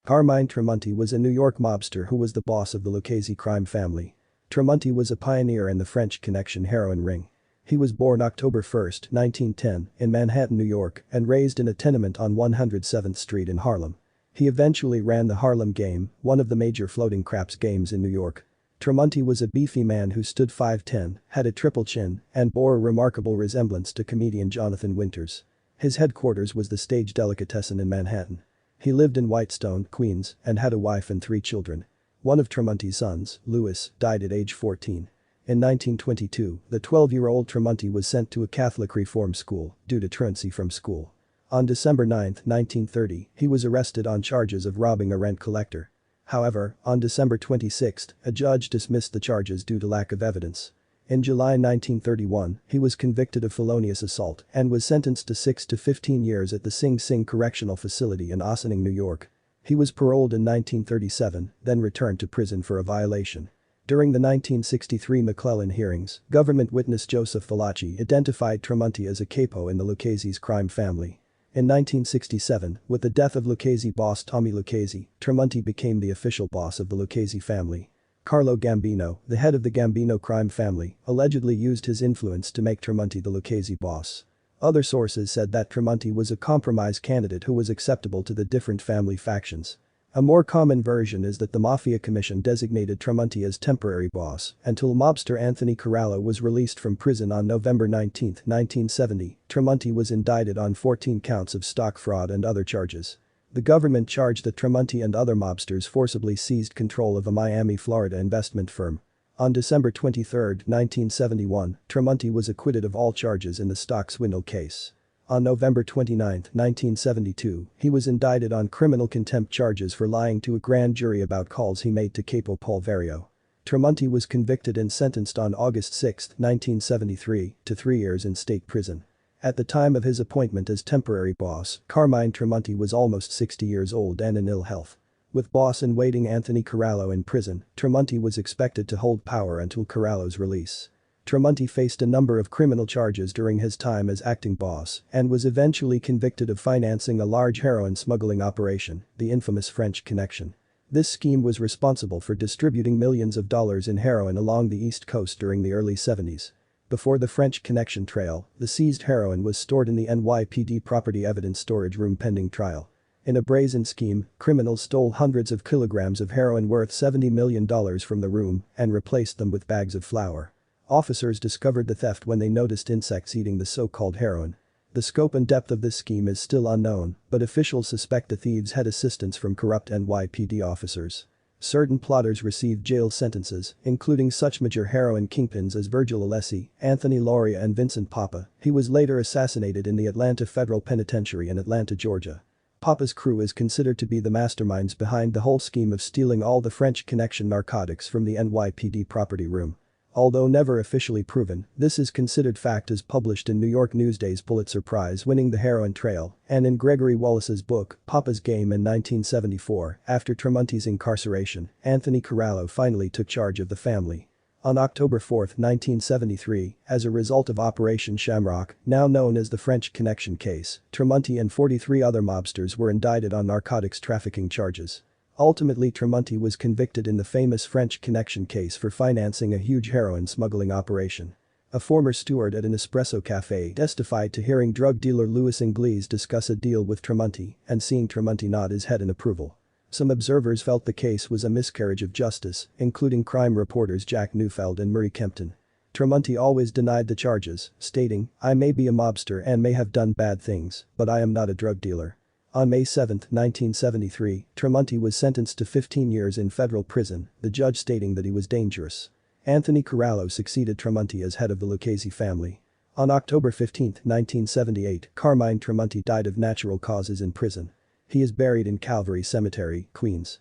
Carmine Tremonti was a New York mobster who was the boss of the Lucchese crime family. Tremonti was a pioneer in the French Connection heroin ring. He was born October 1, 1910, in Manhattan, New York, and raised in a tenement on 107th Street in Harlem. He eventually ran the Harlem Game, one of the major floating craps games in New York. Tremonti was a beefy man who stood 5'10", had a triple chin, and bore a remarkable resemblance to comedian Jonathan Winters. His headquarters was the Stage Delicatessen in Manhattan. He lived in Whitestone, Queens, and had a wife and 3 children. One of Tremonti's sons, Louis, died at age 14. In 1922, the 12-year-old Tremonti was sent to a Catholic reform school due to truancy from school. On December 9, 1930, he was arrested on charges of robbing a rent collector. However, on December 26, a judge dismissed the charges due to lack of evidence. In July 1931, he was convicted of felonious assault and was sentenced to 6 to 15 years at the Sing Sing Correctional Facility in Ossining, New York. He was paroled in 1937, then returned to prison for a violation. During the 1963 McClellan hearings, government witness Joseph Valachi identified Tremonti as a capo in the Lucchese's crime family. In 1967, with the death of Lucchese boss Tommy Lucchese, Tremonti became the official boss of the Lucchese family. Carlo Gambino, the head of the Gambino crime family, allegedly used his influence to make Tremonti the Lucchese boss. Other sources said that Tremonti was a compromise candidate who was acceptable to the different family factions. A more common version is that the Mafia Commission designated Tremonti as temporary boss until mobster Anthony Corallo was released from prison on November 19, 1970. Tremonti was indicted on 14 counts of stock fraud and other charges. The government charged that Tremonti and other mobsters forcibly seized control of a Miami, Florida investment firm. On December 23, 1971, Tremonti was acquitted of all charges in the stock swindle case. On November 29, 1972, he was indicted on criminal contempt charges for lying to a grand jury about calls he made to Capo Paul Vario. Tremonti was convicted and sentenced on August 6, 1973, to 3 years in state prison. At the time of his appointment as temporary boss, Carmine Tremonti was almost 60 years old and in ill health. With boss-in-waiting Anthony Corallo in prison, Tremonti was expected to hold power until Corallo's release. Tremonti faced a number of criminal charges during his time as acting boss and was eventually convicted of financing a large heroin smuggling operation, the infamous French Connection. This scheme was responsible for distributing millions of dollars in heroin along the East Coast during the early 70s. Before the French Connection trail, the seized heroin was stored in the NYPD property evidence storage room pending trial. In a brazen scheme, criminals stole hundreds of kilograms of heroin worth $70 million from the room and replaced them with bags of flour. Officers discovered the theft when they noticed insects eating the so-called heroin. The scope and depth of this scheme is still unknown, but officials suspect the thieves had assistance from corrupt NYPD officers. Certain plotters received jail sentences, including such major heroin kingpins as Virgil Alessi, Anthony Lauria and Vincent Papa. He was later assassinated in the Atlanta Federal Penitentiary in Atlanta, Georgia. Papa's crew is considered to be the masterminds behind the whole scheme of stealing all the French Connection narcotics from the NYPD property room. Although never officially proven, this is considered fact as published in New York Newsday's Pulitzer Prize-winning The Heroin Trail and in Gregory Wallace's book, Papa's Game in 1974. After Tremonti's incarceration, Anthony Corallo finally took charge of the family. On October 4, 1973, as a result of Operation Shamrock, now known as the French Connection case, Tremonti and 43 other mobsters were indicted on narcotics trafficking charges. Ultimately, Tremonti was convicted in the famous French Connection case for financing a huge heroin smuggling operation. A former steward at an espresso cafe testified to hearing drug dealer Louis Ingles discuss a deal with Tremonti and seeing Tremonti nod his head in approval. Some observers felt the case was a miscarriage of justice, including crime reporters Jack Neufeld and Murray Kempton. Tremonti always denied the charges, stating, "I may be a mobster and may have done bad things, but I am not a drug dealer." On May 7, 1973, Tremonti was sentenced to 15 years in federal prison, the judge stating that he was dangerous. Anthony Corallo succeeded Tremonti as head of the Lucchese family. On October 15, 1978, Carmine Tremonti died of natural causes in prison. He is buried in Calvary Cemetery, Queens.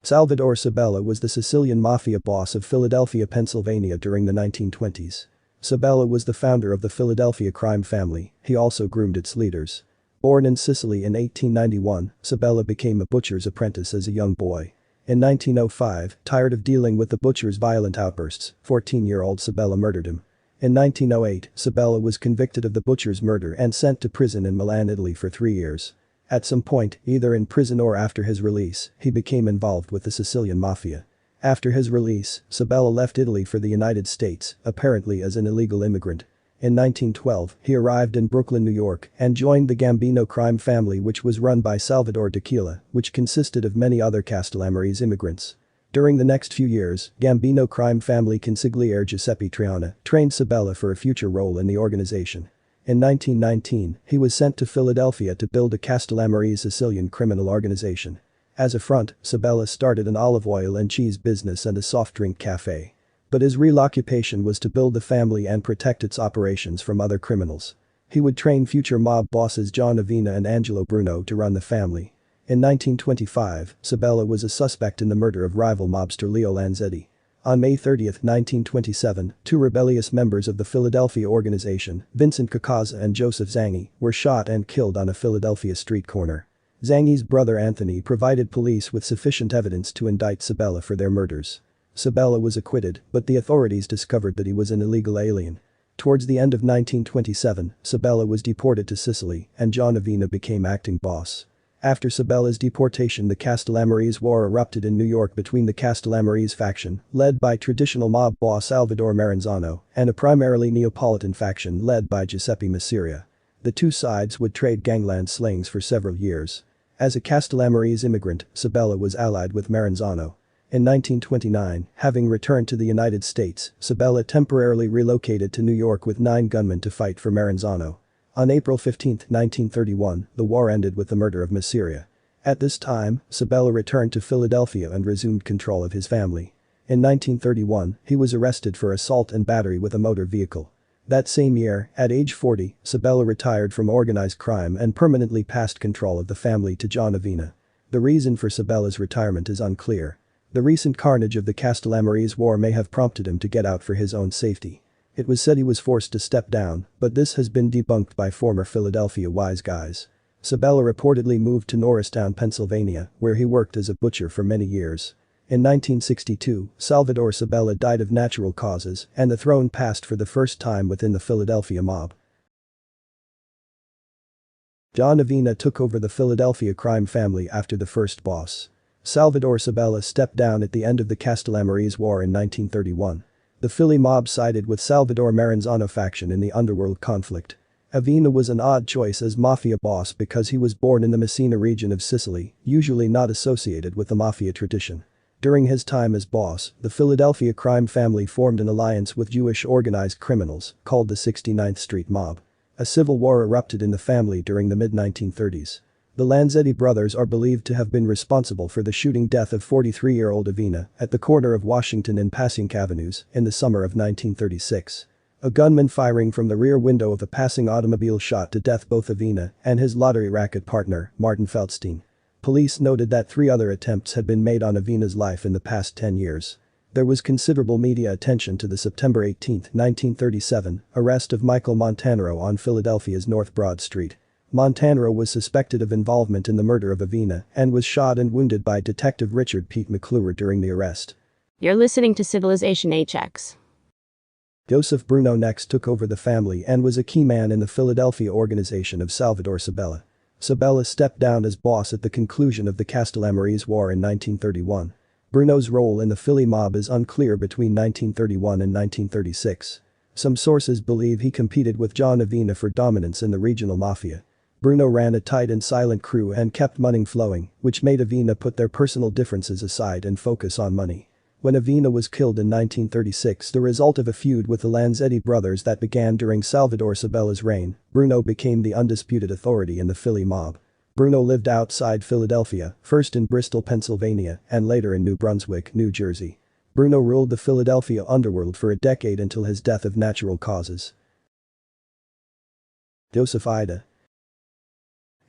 Salvador Sabella was the Sicilian mafia boss of Philadelphia, Pennsylvania during the 1920s. Sabella was the founder of the Philadelphia crime family. He also groomed its leaders. Born in Sicily in 1891, Sabella became a butcher's apprentice as a young boy. In 1905, tired of dealing with the butcher's violent outbursts, 14-year-old Sabella murdered him. In 1908, Sabella was convicted of the butcher's murder and sent to prison in Milan, Italy for 3 years. At some point, either in prison or after his release, he became involved with the Sicilian mafia. After his release, Sabella left Italy for the United States, apparently as an illegal immigrant. In 1912, he arrived in Brooklyn, New York, and joined the Gambino crime family, which was run by Salvador Tequila, which consisted of many other Castellamarese immigrants. During the next few years, Gambino crime family consigliere Giuseppe Triana trained Sabella for a future role in the organization. In 1919, he was sent to Philadelphia to build a Castellamarese Sicilian criminal organization. As a front, Sabella started an olive oil and cheese business and a soft drink cafe. But his real occupation was to build the family and protect its operations from other criminals. He would train future mob bosses John Avina and Angelo Bruno to run the family. In 1925, Sabella was a suspect in the murder of rival mobster Leo Lanzetti. On May 30, 1927, two rebellious members of the Philadelphia organization, Vincent Cacazza and Joseph Zangi, were shot and killed on a Philadelphia street corner. Zangi's brother Anthony provided police with sufficient evidence to indict Sabella for their murders. Sabella was acquitted, but the authorities discovered that he was an illegal alien. Towards the end of 1927, Sabella was deported to Sicily, and John Avina became acting boss. After Sabella's deportation, the Castellamarese War erupted in New York between the Castellamarese faction, led by traditional mob boss Salvador Maranzano, and a primarily Neapolitan faction led by Giuseppe Masseria. The two sides would trade gangland slings for several years. As a Castellamarese immigrant, Sabella was allied with Maranzano. In 1929, having returned to the United States, Sabella temporarily relocated to New York with 9 gunmen to fight for Maranzano. On April 15, 1931, the war ended with the murder of Masseria. At this time, Sabella returned to Philadelphia and resumed control of his family. In 1931, he was arrested for assault and battery with a motor vehicle. That same year, at age 40, Sabella retired from organized crime and permanently passed control of the family to John Avina. The reason for Sabella's retirement is unclear. The recent carnage of the Castellamarese War may have prompted him to get out for his own safety. It was said he was forced to step down, but this has been debunked by former Philadelphia wise guys. Sabella reportedly moved to Norristown, Pennsylvania, where he worked as a butcher for many years. In 1962, Salvador Sabella died of natural causes, and the throne passed for the first time within the Philadelphia mob. John Avina took over the Philadelphia crime family after the first boss. Salvador Sabella stepped down at the end of the Castellamarese War in 1931. The Philly mob sided with Salvador Maranzano faction in the underworld conflict. Avina was an odd choice as mafia boss because he was born in the Messina region of Sicily, usually not associated with the mafia tradition. During his time as boss, the Philadelphia crime family formed an alliance with Jewish organized criminals, called the 69th Street Mob. A civil war erupted in the family during the mid-1930s. The Lanzetti brothers are believed to have been responsible for the shooting death of 43-year-old Avina at the corner of Washington and Passyunk Avenues in the summer of 1936. A gunman firing from the rear window of a passing automobile shot to death both Avina and his lottery racket partner, Martin Feldstein. Police noted that 3 other attempts had been made on Avina's life in the past 10 years. There was considerable media attention to the September 18, 1937, arrest of Michael Montanaro on Philadelphia's North Broad Street. Montanaro was suspected of involvement in the murder of Avina and was shot and wounded by Detective Richard Pete McClure during the arrest. You're listening to Civilization HX. Joseph Bruno next took over the family and was a key man in the Philadelphia organization of Salvador Sabella. Sabella stepped down as boss at the conclusion of the Castellamarese War in 1931. Bruno's role in the Philly mob is unclear between 1931 and 1936. Some sources believe he competed with John Avina for dominance in the regional mafia. Bruno ran a tight and silent crew and kept money flowing, which made Avina put their personal differences aside and focus on money. When Avina was killed in 1936, the result of a feud with the Lanzetti brothers that began during Salvador Sabella's reign, Bruno became the undisputed authority in the Philly mob. Bruno lived outside Philadelphia, first in Bristol, Pennsylvania, and later in New Brunswick, New Jersey. Bruno ruled the Philadelphia underworld for a decade until his death of natural causes. Joseph Ida.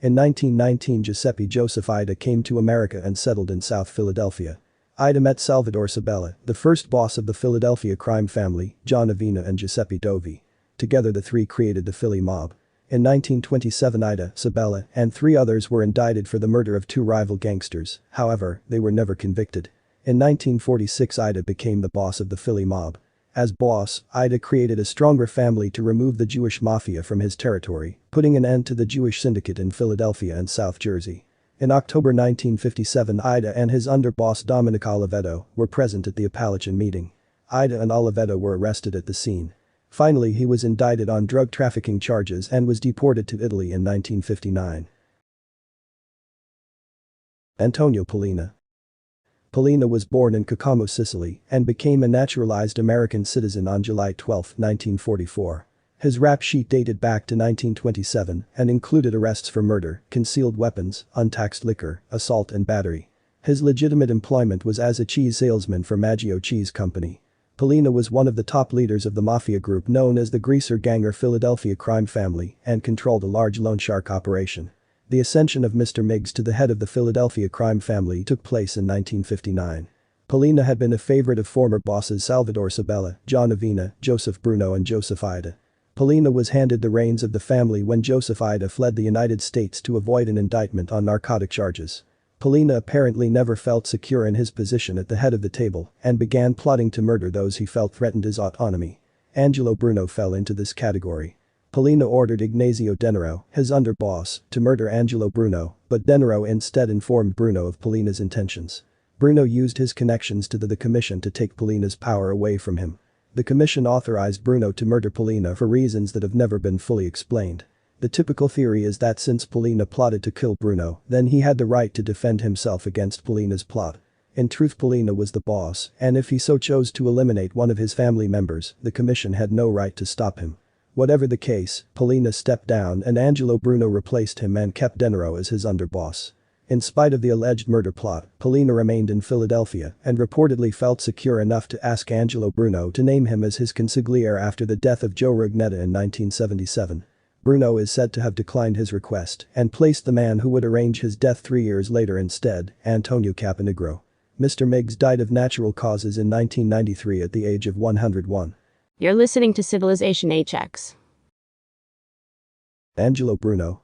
In 1919, Giuseppe Joseph Ida came to America and settled in South Philadelphia. Ida met Salvador Sabella, the first boss of the Philadelphia crime family, John Avina and Giuseppe Dovi. Together the three created the Philly mob. In 1927, Ida, Sabella, and 3 others were indicted for the murder of 2 rival gangsters, however, they were never convicted. In 1946, Ida became the boss of the Philly mob. As boss, Ida created a stronger family to remove the Jewish mafia from his territory, putting an end to the Jewish syndicate in Philadelphia and South Jersey. In October 1957, Ida and his underboss Dominic Oliveto were present at the Appalachian meeting. Ida and Oliveto were arrested at the scene. Finally, he was indicted on drug trafficking charges and was deported to Italy in 1959. Antonio Pollina. Pollina was born in Caccamo, Sicily, and became a naturalized American citizen on July 12, 1944. His rap sheet dated back to 1927 and included arrests for murder, concealed weapons, untaxed liquor, assault and battery. His legitimate employment was as a cheese salesman for Maggio Cheese Company. Pollina was one of the top leaders of the mafia group known as the Greaser Gang or Philadelphia crime family and controlled a large loan shark operation. The ascension of Mr. Miggs to the head of the Philadelphia crime family took place in 1959. Pollina had been a favorite of former bosses Salvador Sabella, John Avina, Joseph Bruno and Joseph Ida. Pollina was handed the reins of the family when Joseph Ida fled the United States to avoid an indictment on narcotic charges. Pollina apparently never felt secure in his position at the head of the table and began plotting to murder those he felt threatened his autonomy. Angelo Bruno fell into this category. Pollina ordered Ignazio Denaro, his underboss, to murder Angelo Bruno, but Denaro instead informed Bruno of Pollina's intentions. Bruno used his connections to the commission to take Pollina's power away from him. The commission authorized Bruno to murder Pollina for reasons that have never been fully explained. The typical theory is that since Pollina plotted to kill Bruno, then he had the right to defend himself against Pollina's plot. In truth, Pollina was the boss, and if he so chose to eliminate one of his family members, the commission had no right to stop him. Whatever the case, Pollina stepped down and Angelo Bruno replaced him and kept Denaro as his underboss. In spite of the alleged murder plot, Pollina remained in Philadelphia and reportedly felt secure enough to ask Angelo Bruno to name him as his consigliere after the death of Joe Rugnetta in 1977. Bruno is said to have declined his request and placed the man who would arrange his death 3 years later instead, Antonio Caponigro. Mr. Miggs died of natural causes in 1993 at the age of 101. You're listening to Civilization HX. Angelo Bruno.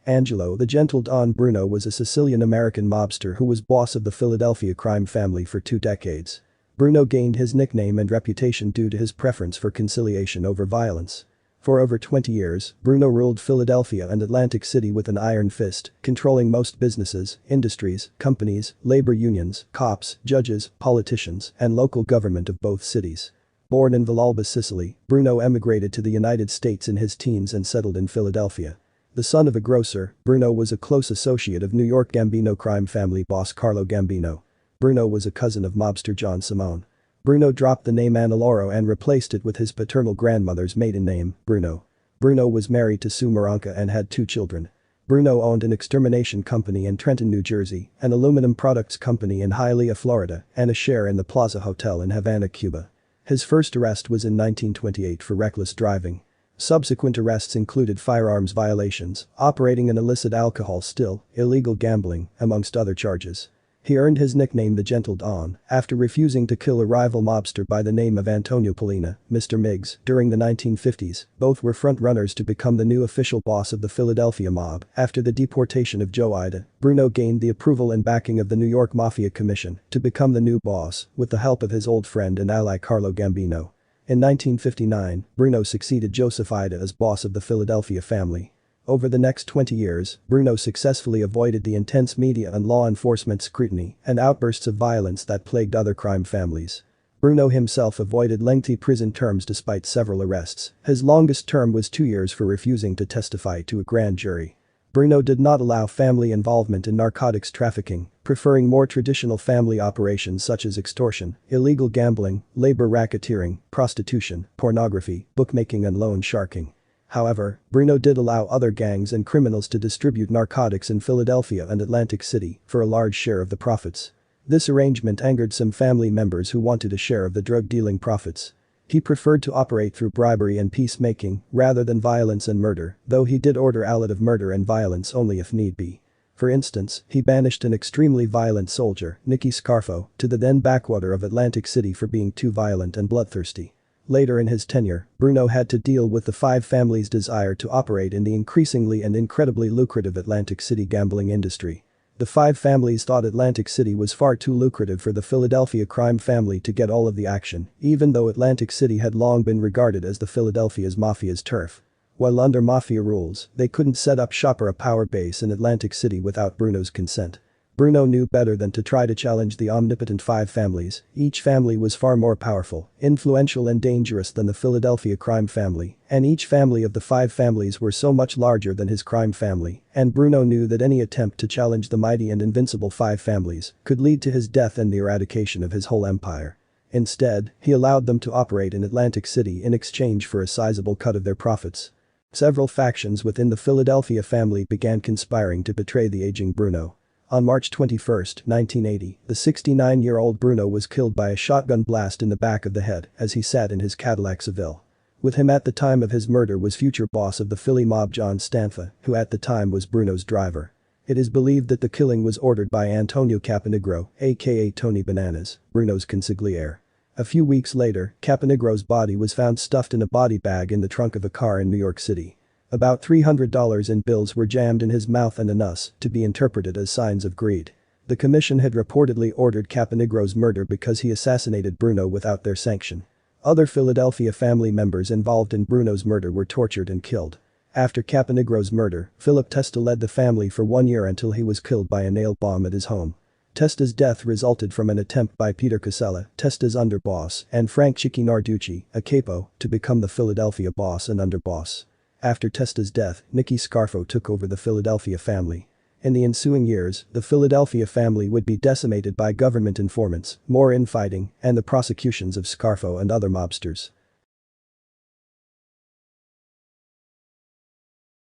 Angelo the Gentle Don Bruno was a Sicilian-American mobster who was boss of the Philadelphia crime family for 2 decades. Bruno gained his nickname and reputation due to his preference for conciliation over violence. For over 20 years, Bruno ruled Philadelphia and Atlantic City with an iron fist, controlling most businesses, industries, companies, labor unions, cops, judges, politicians, and local government of both cities. Born in Villalba, Sicily, Bruno emigrated to the United States in his teens and settled in Philadelphia. The son of a grocer, Bruno was a close associate of New York Gambino crime family boss Carlo Gambino. Bruno was a cousin of mobster John Simone. Bruno dropped the name Annaloro and replaced it with his paternal grandmother's maiden name, Bruno. Bruno was married to Sue Maranca and had 2 children. Bruno owned an extermination company in Trenton, New Jersey, an aluminum products company in Hialeah, Florida, and a share in the Plaza Hotel in Havana, Cuba. His first arrest was in 1928 for reckless driving. Subsequent arrests included firearms violations, operating an illicit alcohol still, illegal gambling, amongst other charges. He earned his nickname the Gentle Don after refusing to kill a rival mobster by the name of Antonio Pollina, Mr. Miggs, during the 1950s. Both were front-runners to become the new official boss of the Philadelphia mob. After the deportation of Joe Ida, Bruno gained the approval and backing of the New York Mafia Commission to become the new boss with the help of his old friend and ally Carlo Gambino. In 1959, Bruno succeeded Joseph Ida as boss of the Philadelphia family. Over the next 20 years, Bruno successfully avoided the intense media and law enforcement scrutiny and outbursts of violence that plagued other crime families. Bruno himself avoided lengthy prison terms despite several arrests. His longest term was 2 years for refusing to testify to a grand jury. Bruno did not allow family involvement in narcotics trafficking, preferring more traditional family operations such as extortion, illegal gambling, labor racketeering, prostitution, pornography, bookmaking and loan sharking. However, Bruno did allow other gangs and criminals to distribute narcotics in Philadelphia and Atlantic City for a large share of the profits. This arrangement angered some family members who wanted a share of the drug-dealing profits. He preferred to operate through bribery and peacemaking rather than violence and murder, though he did order out of murder and violence only if need be. For instance, he banished an extremely violent soldier, Nicky Scarfo, to the then backwater of Atlantic City for being too violent and bloodthirsty. Later in his tenure, Bruno had to deal with the 5 families' desire to operate in the increasingly and incredibly lucrative Atlantic City gambling industry. The 5 families thought Atlantic City was far too lucrative for the Philadelphia crime family to get all of the action, even though Atlantic City had long been regarded as the Philadelphia's mafia's turf. While under mafia rules, they couldn't set up shop or a power base in Atlantic City without Bruno's consent. Bruno knew better than to try to challenge the omnipotent five families. Each family was far more powerful, influential and dangerous than the Philadelphia crime family, and each family of the five families were so much larger than his crime family, and Bruno knew that any attempt to challenge the mighty and invincible five families could lead to his death and the eradication of his whole empire. Instead, he allowed them to operate in Atlantic City in exchange for a sizable cut of their profits. Several factions within the Philadelphia family began conspiring to betray the aging Bruno. On March 21, 1980, the 69-year-old Bruno was killed by a shotgun blast in the back of the head as he sat in his Cadillac Seville. With him at the time of his murder was future boss of the Philly mob John Stanfa, who at the time was Bruno's driver. It is believed that the killing was ordered by Antonio Caponigro, aka Tony Bananas, Bruno's consigliere. A few weeks later, Caponigro's body was found stuffed in a body bag in the trunk of a car in New York City. About $300 in bills were jammed in his mouth and an us, to be interpreted as signs of greed. The commission had reportedly ordered Caponigro's murder because he assassinated Bruno without their sanction. Other Philadelphia family members involved in Bruno's murder were tortured and killed. After Caponigro's murder, Philip Testa led the family for 1 year until he was killed by a nail bomb at his home. Testa's death resulted from an attempt by Peter Casella, Testa's underboss, and Frank Chicky Narducci, a capo, to become the Philadelphia boss and underboss. After Testa's death, Nicky Scarfo took over the Philadelphia family. In the ensuing years, the Philadelphia family would be decimated by government informants, more infighting, and the prosecutions of Scarfo and other mobsters.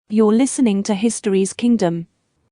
You're listening to History's Kingdom.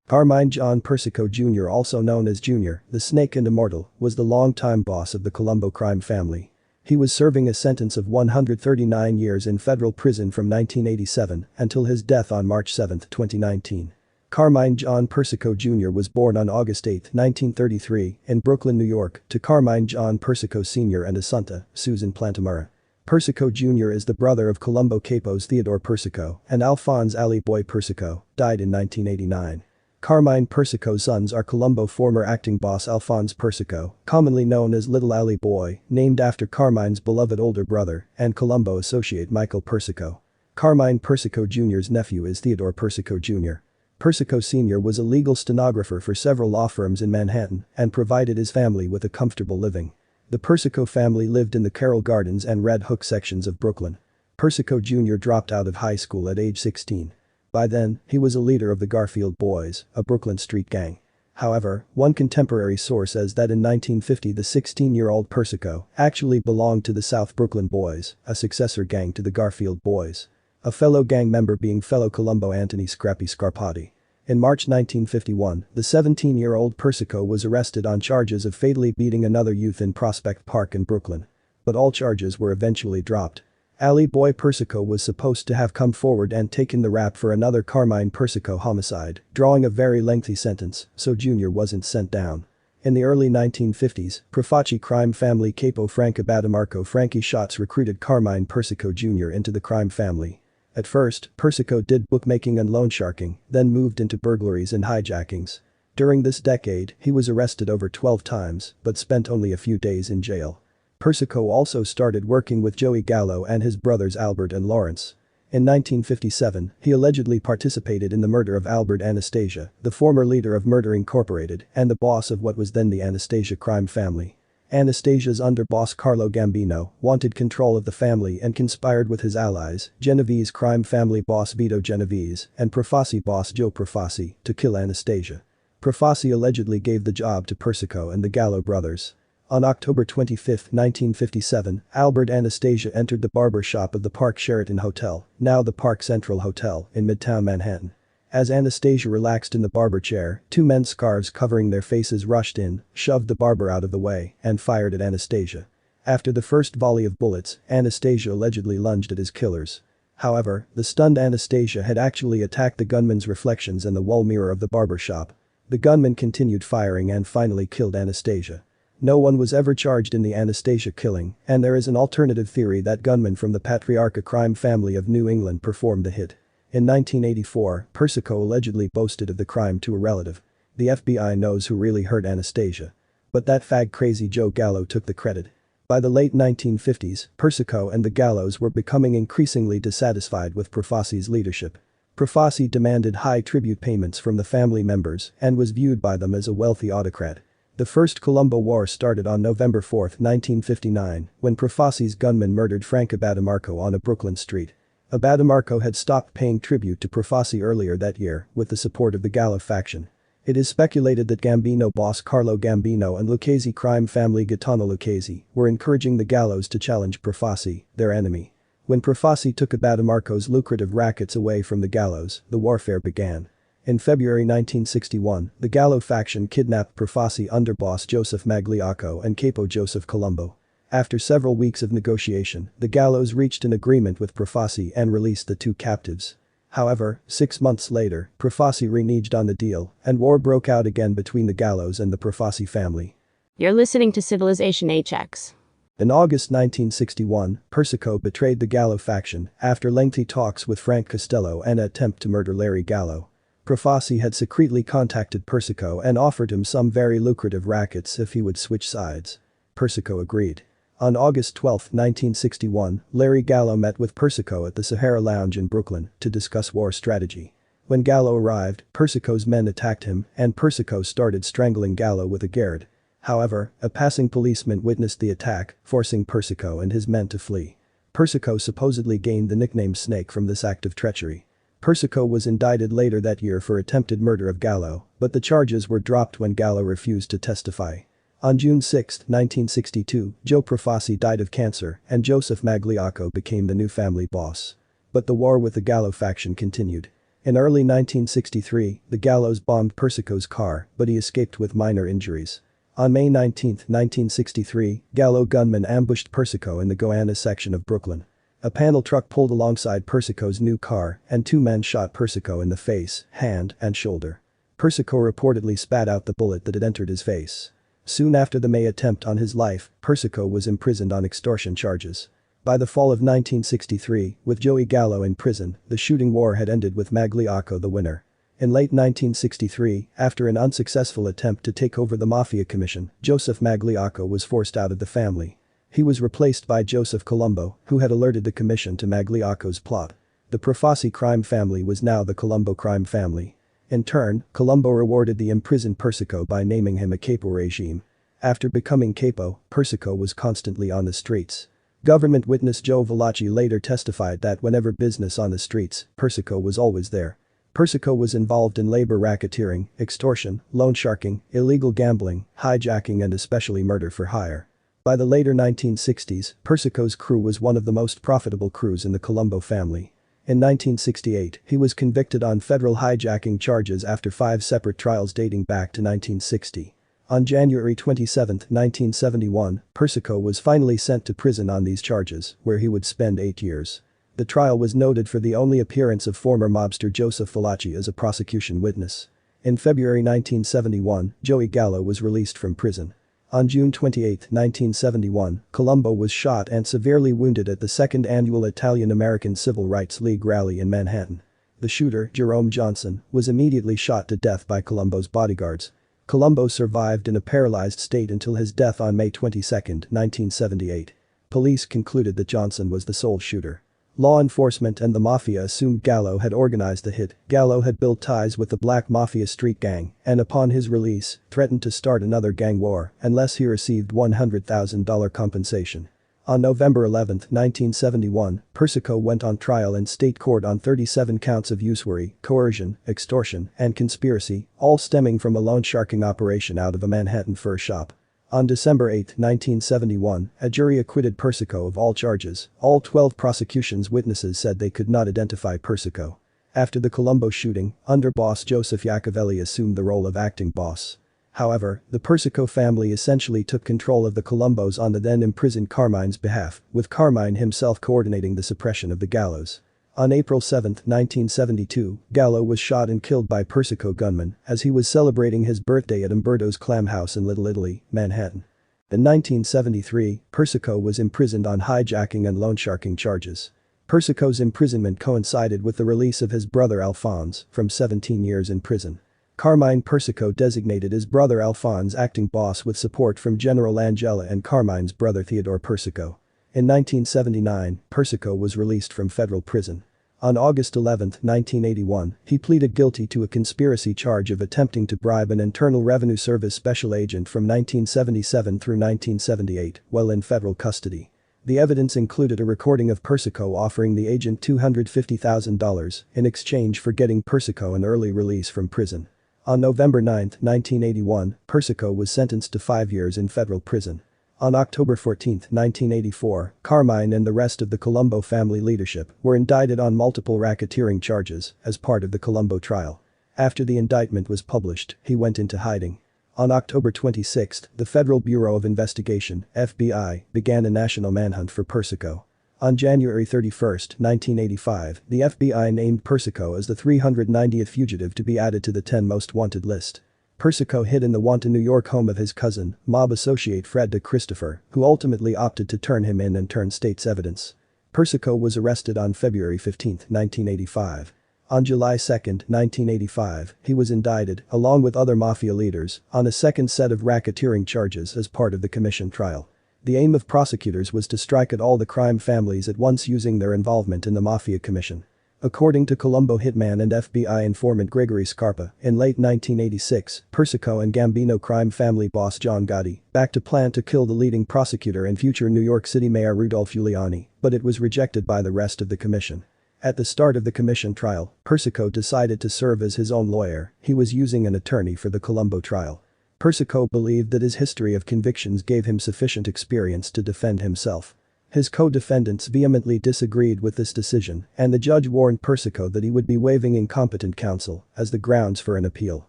Carmine John Persico Jr., also known as Junior, the Snake and Immortal, was the longtime boss of the Colombo crime family. He was serving a sentence of 139 years in federal prison from 1987 until his death on March 7, 2019. Carmine John Persico Jr. was born on August 8, 1933, in Brooklyn, New York, to Carmine John Persico Sr. and Assunta, Susan Plantamura. Persico Jr. is the brother of Colombo capos Theodore Persico and Alphonse Ali Boy Persico, died in 1989. Carmine Persico's sons are Colombo former acting boss Alphonse Persico, commonly known as Little Ali Boy, named after Carmine's beloved older brother, and Colombo associate Michael Persico. Carmine Persico Jr.'s nephew is Theodore Persico Jr. Persico Sr. was a legal stenographer for several law firms in Manhattan and provided his family with a comfortable living. The Persico family lived in the Carroll Gardens and Red Hook sections of Brooklyn. Persico Jr. dropped out of high school at age 16. By then, he was a leader of the Garfield Boys, a Brooklyn street gang. However, one contemporary source says that in 1950 the 16-year-old Persico actually belonged to the South Brooklyn Boys, a successor gang to the Garfield Boys. A fellow gang member being fellow Colombo Anthony Scrappy Scarpati. In March 1951, the 17-year-old Persico was arrested on charges of fatally beating another youth in Prospect Park in Brooklyn. But all charges were eventually dropped. Ali Boy Persico was supposed to have come forward and taken the rap for another Carmine Persico homicide, drawing a very lengthy sentence, so Jr. wasn't sent down. In the early 1950s, Profaci crime family capo Frank Abadamarco Frankie Shots recruited Carmine Persico Jr. into the crime family. At first, Persico did bookmaking and loan sharking, then moved into burglaries and hijackings. During this decade, he was arrested over 12 times, but spent only a few days in jail. Persico also started working with Joey Gallo and his brothers Albert and Lawrence. In 1957, he allegedly participated in the murder of Albert Anastasia, the former leader of Murder Incorporated and the boss of what was then the Anastasia crime family. Anastasia's underboss Carlo Gambino wanted control of the family and conspired with his allies, Genovese crime family boss Vito Genovese and Profaci boss Joe Profaci, to kill Anastasia. Profaci allegedly gave the job to Persico and the Gallo brothers. On October 25, 1957, Albert Anastasia entered the barber shop of the Park Sheraton Hotel, now the Park Central Hotel, in Midtown Manhattan. As Anastasia relaxed in the barber chair, two men scarves covering their faces rushed in, shoved the barber out of the way, and fired at Anastasia. After the first volley of bullets, Anastasia allegedly lunged at his killers. However, the stunned Anastasia had actually attacked the gunman's reflections in the wall mirror of the barber shop. The gunman continued firing and finally killed Anastasia. No one was ever charged in the Anastasia killing, and there is an alternative theory that gunmen from the Patriarcha crime family of New England performed the hit. In 1984, Persico allegedly boasted of the crime to a relative. The FBI knows who really hurt Anastasia. But that fag-crazy Joe Gallo took the credit. By the late 1950s, Persico and the Gallos were becoming increasingly dissatisfied with Profaci's leadership. Profasi demanded high tribute payments from the family members and was viewed by them as a wealthy autocrat. The First Colombo War started on November 4, 1959, when Profasi's gunmen murdered Frank Abadamarco on a Brooklyn street. Abadamarco had stopped paying tribute to Profasi earlier that year with the support of the Gallo faction. It is speculated that Gambino boss Carlo Gambino and Lucchese crime family Gaetano Lucchese were encouraging the Gallos to challenge Profasi, their enemy. When Profasi took Abadamarco's lucrative rackets away from the Gallos, the warfare began. In February 1961, the Gallo faction kidnapped Profasi underboss Joseph Magliocco and capo Joseph Colombo. After several weeks of negotiation, the Gallos reached an agreement with Profasi and released the two captives. However, 6 months later, Profasi reneged on the deal, and war broke out again between the Gallos and the Profasi family. You're listening to Civilization HX. In August 1961, Persico betrayed the Gallo faction after lengthy talks with Frank Costello and an attempt to murder Larry Gallo. Profasi had secretly contacted Persico and offered him some very lucrative rackets if he would switch sides. Persico agreed. On August 12, 1961, Larry Gallo met with Persico at the Sahara Lounge in Brooklyn to discuss war strategy. When Gallo arrived, Persico's men attacked him and Persico started strangling Gallo with a garrote. However, a passing policeman witnessed the attack, forcing Persico and his men to flee. Persico supposedly gained the nickname Snake from this act of treachery. Persico was indicted later that year for attempted murder of Gallo, but the charges were dropped when Gallo refused to testify. On June 6, 1962, Joe Profasi died of cancer and Joseph Magliocco became the new family boss. But the war with the Gallo faction continued. In early 1963, the Gallos bombed Persico's car, but he escaped with minor injuries. On May 19, 1963, Gallo gunmen ambushed Persico in the Goanna section of Brooklyn. A panel truck pulled alongside Persico's new car and two men shot Persico in the face, hand, and shoulder. Persico reportedly spat out the bullet that had entered his face. Soon after the May attempt on his life, Persico was imprisoned on extortion charges. By the fall of 1963, with Joey Gallo in prison, the shooting war had ended with Magliocco the winner. In late 1963, after an unsuccessful attempt to take over the Mafia Commission, Joseph Magliocco was forced out of the family. He was replaced by Joseph Colombo, who had alerted the commission to Magliocco's plot. The Profasi crime family was now the Colombo crime family. In turn, Colombo rewarded the imprisoned Persico by naming him a capo regime. After becoming capo, Persico was constantly on the streets. Government witness Joe Valachi later testified that whenever business on the streets, Persico was always there. Persico was involved in labor racketeering, extortion, loan sharking, illegal gambling, hijacking and especially murder for hire. By the later 1960s, Persico's crew was one of the most profitable crews in the Colombo family. In 1968, he was convicted on federal hijacking charges after 5 separate trials dating back to 1960. On January 27, 1971, Persico was finally sent to prison on these charges, where he would spend 8 years. The trial was noted for the only appearance of former mobster Joseph Valachi as a prosecution witness. In February 1971, Joey Gallo was released from prison. On June 28, 1971, Colombo was shot and severely wounded at the second annual Italian-American Civil Rights League rally in Manhattan. The shooter, Jerome Johnson, was immediately shot to death by Colombo's bodyguards. Colombo survived in a paralyzed state until his death on May 22, 1978. Police concluded that Johnson was the sole shooter. Law enforcement and the mafia assumed Gallo had organized the hit. Gallo had built ties with the Black Mafia street gang and upon his release, threatened to start another gang war unless he received $100,000 compensation. On November 11, 1971, Persico went on trial in state court on 37 counts of usury, coercion, extortion, and conspiracy, all stemming from a loan sharking operation out of a Manhattan fur shop. On December 8, 1971, a jury acquitted Persico of all charges. All 12 prosecution's witnesses said they could not identify Persico. After the Colombo shooting, underboss Joseph Iacovelli assumed the role of acting boss. However, the Persico family essentially took control of the Colombos on the then imprisoned Carmine's behalf, with Carmine himself coordinating the suppression of the Gallos. On April 7, 1972, Gallo was shot and killed by Persico gunmen as he was celebrating his birthday at Umberto's Clam House in Little Italy, Manhattan. In 1973, Persico was imprisoned on hijacking and loan sharking charges. Persico's imprisonment coincided with the release of his brother Alphonse from 17 years in prison. Carmine Persico designated his brother Alphonse acting boss with support from General Angela and Carmine's brother Theodore Persico. In 1979, Persico was released from federal prison. On August 11, 1981, he pleaded guilty to a conspiracy charge of attempting to bribe an Internal Revenue Service special agent from 1977 through 1978 while in federal custody. The evidence included a recording of Persico offering the agent $250,000 in exchange for getting Persico an early release from prison. On November 9, 1981, Persico was sentenced to 5 years in federal prison. On October 14, 1984, Carmine and the rest of the Colombo family leadership were indicted on multiple racketeering charges as part of the Colombo trial. After the indictment was published, he went into hiding. On October 26, the Federal Bureau of Investigation (FBI) began a national manhunt for Persico. On January 31, 1985, the FBI named Persico as the 390th fugitive to be added to the 10 most wanted list. Persico hid in the Wanta, New York home of his cousin, mob associate Fred de Christopher, who ultimately opted to turn him in and turn state's evidence. Persico was arrested on February 15, 1985. On July 2, 1985, he was indicted, along with other mafia leaders, on a second set of racketeering charges as part of the commission trial. The aim of prosecutors was to strike at all the crime families at once using their involvement in the Mafia Commission. According to Colombo hitman and FBI informant Gregory Scarpa, in late 1986, Persico and Gambino crime family boss John Gotti backed a plan to kill the leading prosecutor and future New York City Mayor Rudolph Giuliani, but it was rejected by the rest of the commission. At the start of the commission trial, Persico decided to serve as his own lawyer. He was using an attorney for the Colombo trial. Persico believed that his history of convictions gave him sufficient experience to defend himself. His co-defendants vehemently disagreed with this decision, and the judge warned Persico that he would be waiving incompetent counsel as the grounds for an appeal.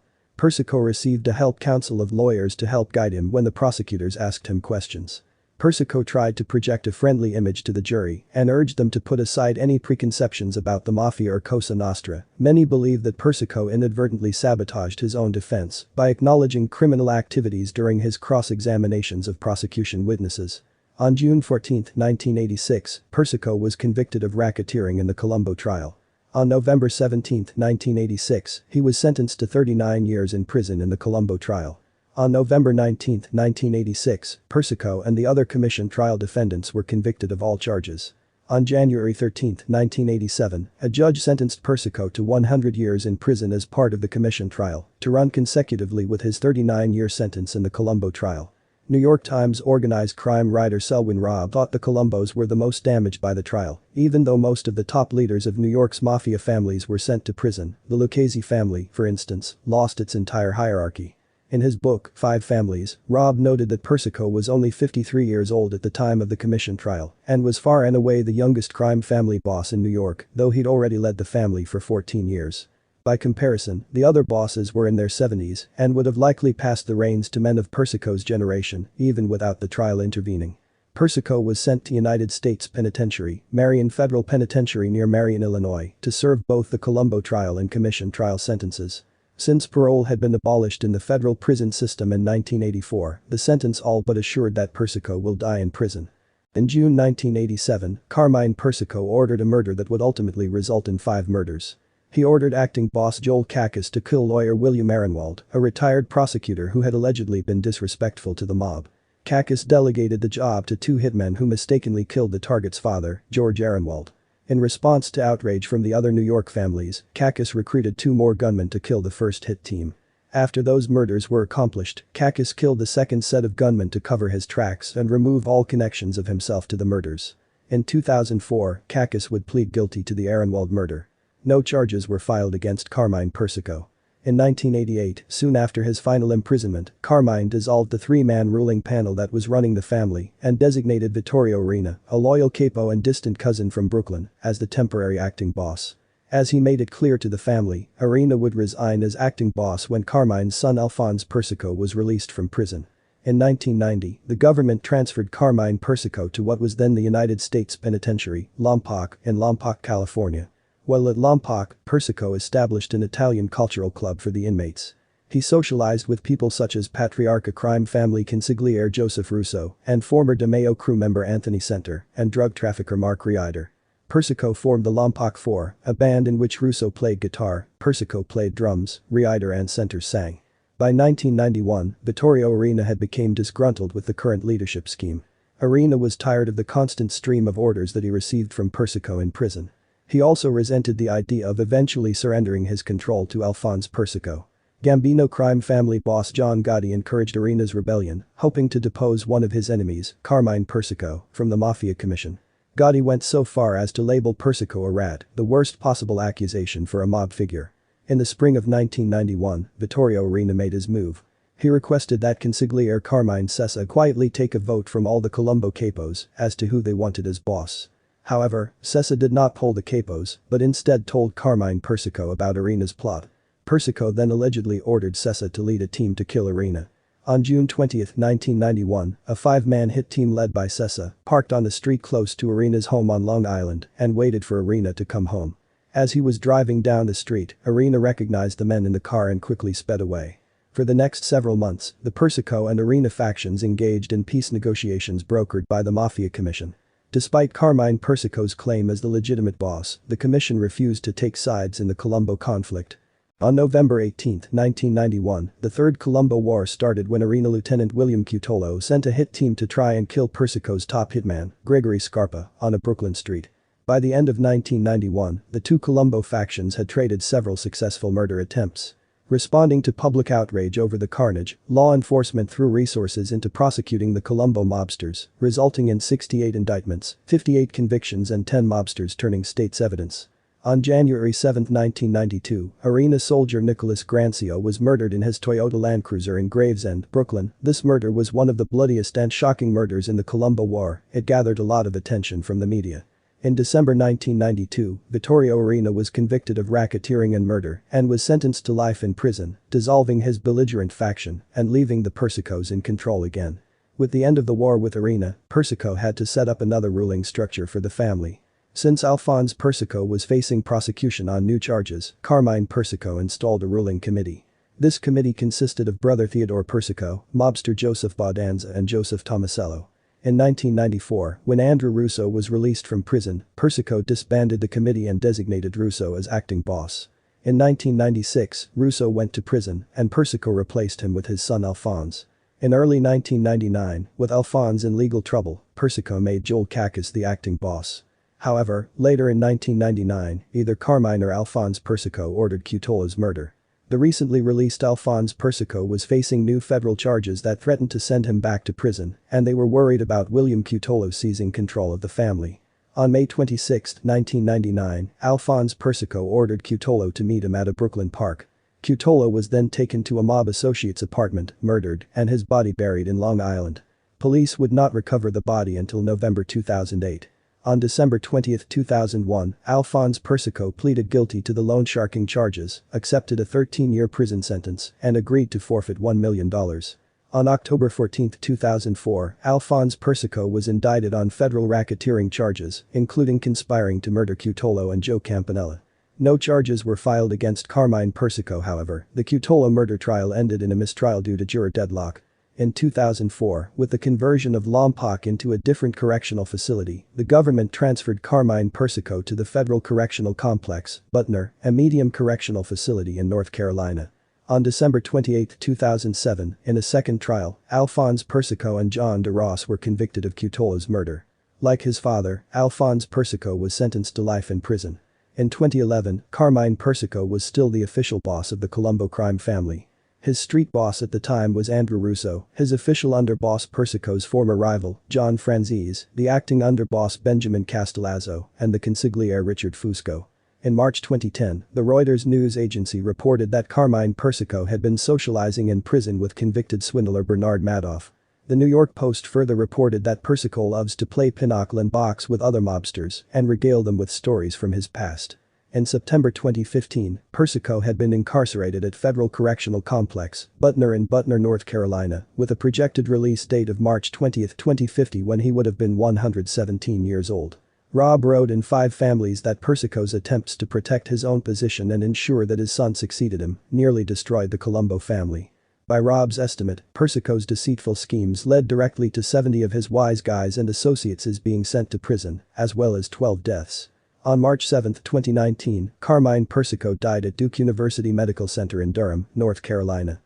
Persico received a help council of lawyers to help guide him when the prosecutors asked him questions. Persico tried to project a friendly image to the jury and urged them to put aside any preconceptions about the Mafia or Cosa Nostra. Many believe that Persico inadvertently sabotaged his own defense by acknowledging criminal activities during his cross-examinations of prosecution witnesses. On June 14, 1986, Persico was convicted of racketeering in the Colombo trial. On November 17, 1986, he was sentenced to 39 years in prison in the Colombo trial. On November 19, 1986, Persico and the other commission trial defendants were convicted of all charges. On January 13, 1987, a judge sentenced Persico to 100 years in prison as part of the commission trial, to run consecutively with his 39-year sentence in the Colombo trial. New York Times organized crime writer Selwyn Robb thought the Colombos were the most damaged by the trial, even though most of the top leaders of New York's mafia families were sent to prison. The Lucchese family, for instance, lost its entire hierarchy. In his book, Five Families, Robb noted that Persico was only 53 years old at the time of the commission trial and was far and away the youngest crime family boss in New York, though he'd already led the family for 14 years. By comparison, the other bosses were in their 70s and would have likely passed the reins to men of Persico's generation, even without the trial intervening. Persico was sent to United States Penitentiary, Marion Federal Penitentiary near Marion, Illinois, to serve both the Colombo trial and commission trial sentences. Since parole had been abolished in the federal prison system in 1984, the sentence all but assured that Persico will die in prison. In June 1987, Carmine Persico ordered a murder that would ultimately result in 5 murders. He ordered acting boss Joel Kakis to kill lawyer William Ehrenwald, a retired prosecutor who had allegedly been disrespectful to the mob. Kakis delegated the job to 2 hitmen who mistakenly killed the target's father, George Ehrenwald. In response to outrage from the other New York families, Kakis recruited 2 more gunmen to kill the first hit team. After those murders were accomplished, Kakis killed the second set of gunmen to cover his tracks and remove all connections of himself to the murders. In 2004, Kakis would plead guilty to the Ehrenwald murder. No charges were filed against Carmine Persico. In 1988, soon after his final imprisonment, Carmine dissolved the 3-man ruling panel that was running the family and designated Vittorio Arena, a loyal capo and distant cousin from Brooklyn, as the temporary acting boss. As he made it clear to the family, Arena would resign as acting boss when Carmine's son Alphonse Persico was released from prison. In 1990, the government transferred Carmine Persico to what was then the United States Penitentiary, Lompoc, in Lompoc, California. While at Lompoc, Persico established an Italian cultural club for the inmates. He socialized with people such as Patriarca crime family consigliere Joseph Russo and former DeMeo crew member Anthony Center and drug trafficker Mark Rieder. Persico formed the Lompoc Four, a band in which Russo played guitar, Persico played drums, Rieder and Center sang. By 1991, Vittorio Arena had become disgruntled with the current leadership scheme. Arena was tired of the constant stream of orders that he received from Persico in prison. He also resented the idea of eventually surrendering his control to Alphonse Persico. Gambino crime family boss John Gotti encouraged Arena's rebellion, hoping to depose one of his enemies, Carmine Persico, from the Mafia Commission. Gotti went so far as to label Persico a rat, the worst possible accusation for a mob figure. In the spring of 1991, Vittorio Arena made his move. He requested that consigliere Carmine Sessa quietly take a vote from all the Colombo capos as to who they wanted as boss. However, Sessa did not poll the capos, but instead told Carmine Persico about Arena's plot. Persico then allegedly ordered Sessa to lead a team to kill Arena. On June 20, 1991, a 5-man hit team led by Sessa parked on a street close to Arena's home on Long Island and waited for Arena to come home. As he was driving down the street, Arena recognized the men in the car and quickly sped away. For the next several months, the Persico and Arena factions engaged in peace negotiations brokered by the Mafia Commission. Despite Carmine Persico's claim as the legitimate boss, the commission refused to take sides in the Colombo conflict. On November 18, 1991, the Third Colombo War started when Arena Lieutenant William Cutolo sent a hit team to try and kill Persico's top hitman, Gregory Scarpa, on a Brooklyn street. By the end of 1991, the two Colombo factions had traded several successful murder attempts. Responding to public outrage over the carnage, law enforcement threw resources into prosecuting the Colombo mobsters, resulting in 68 indictments, 58 convictions and 10 mobsters turning state's evidence. On January 7, 1992, Arena soldier Nicholas Grancio was murdered in his Toyota Land Cruiser in Gravesend, Brooklyn. This murder was one of the bloodiest and shocking murders in the Colombo War. It gathered a lot of attention from the media. In December 1992, Vittorio Arena was convicted of racketeering and murder and was sentenced to life in prison, dissolving his belligerent faction and leaving the Persicos in control again. With the end of the war with Arena, Persico had to set up another ruling structure for the family. Since Alphonse Persico was facing prosecution on new charges, Carmine Persico installed a ruling committee. This committee consisted of brother Theodore Persico, mobster Joseph Baudanza and Joseph Tomasello. In 1994, when Andrew Russo was released from prison, Persico disbanded the committee and designated Russo as acting boss. In 1996, Russo went to prison and Persico replaced him with his son Alphonse. In early 1999, with Alphonse in legal trouble, Persico made Joel Kakis the acting boss. However, later in 1999, either Carmine or Alphonse Persico ordered Cutolo's murder. The recently released Alphonse Persico was facing new federal charges that threatened to send him back to prison, and they were worried about William Cutolo seizing control of the family. On May 26, 1999, Alphonse Persico ordered Cutolo to meet him at a Brooklyn park. Cutolo was then taken to a mob associate's apartment, murdered, and his body buried in Long Island. Police would not recover the body until November 2008. On December 20, 2001, Alphonse Persico pleaded guilty to the loan sharking charges, accepted a 13-year prison sentence, and agreed to forfeit $1 million. On October 14, 2004, Alphonse Persico was indicted on federal racketeering charges, including conspiring to murder Cutolo and Joe Campanella. No charges were filed against Carmine Persico, however. The Cutolo murder trial ended in a mistrial due to juror deadlock. In 2004, with the conversion of Lompoc into a different correctional facility, the government transferred Carmine Persico to the Federal Correctional Complex, Butner, a medium correctional facility in North Carolina. On December 28, 2007, in a second trial, Alphonse Persico and John DeRoss were convicted of Cutolo's murder. Like his father, Alphonse Persico was sentenced to life in prison. In 2011, Carmine Persico was still the official boss of the Colombo crime family. His street boss at the time was Andrew Russo, his official underboss Persico's former rival, John Franzese, the acting underboss Benjamin Castellazzo, and the consigliere Richard Fusco. In March 2010, the Reuters news agency reported that Carmine Persico had been socializing in prison with convicted swindler Bernard Madoff. The New York Post further reported that Persico loves to play pinochle and box with other mobsters and regale them with stories from his past. In September 2015, Persico had been incarcerated at Federal Correctional Complex, Butner in Butner, North Carolina, with a projected release date of March 20, 2050 when he would have been 117 years old. Rob wrote in Five Families that Persico's attempts to protect his own position and ensure that his son succeeded him nearly destroyed the Colombo family. By Rob's estimate, Persico's deceitful schemes led directly to 70 of his wise guys and associates being sent to prison, as well as 12 deaths. On March 7, 2019, Carmine Persico died at Duke University Medical Center in Durham, North Carolina.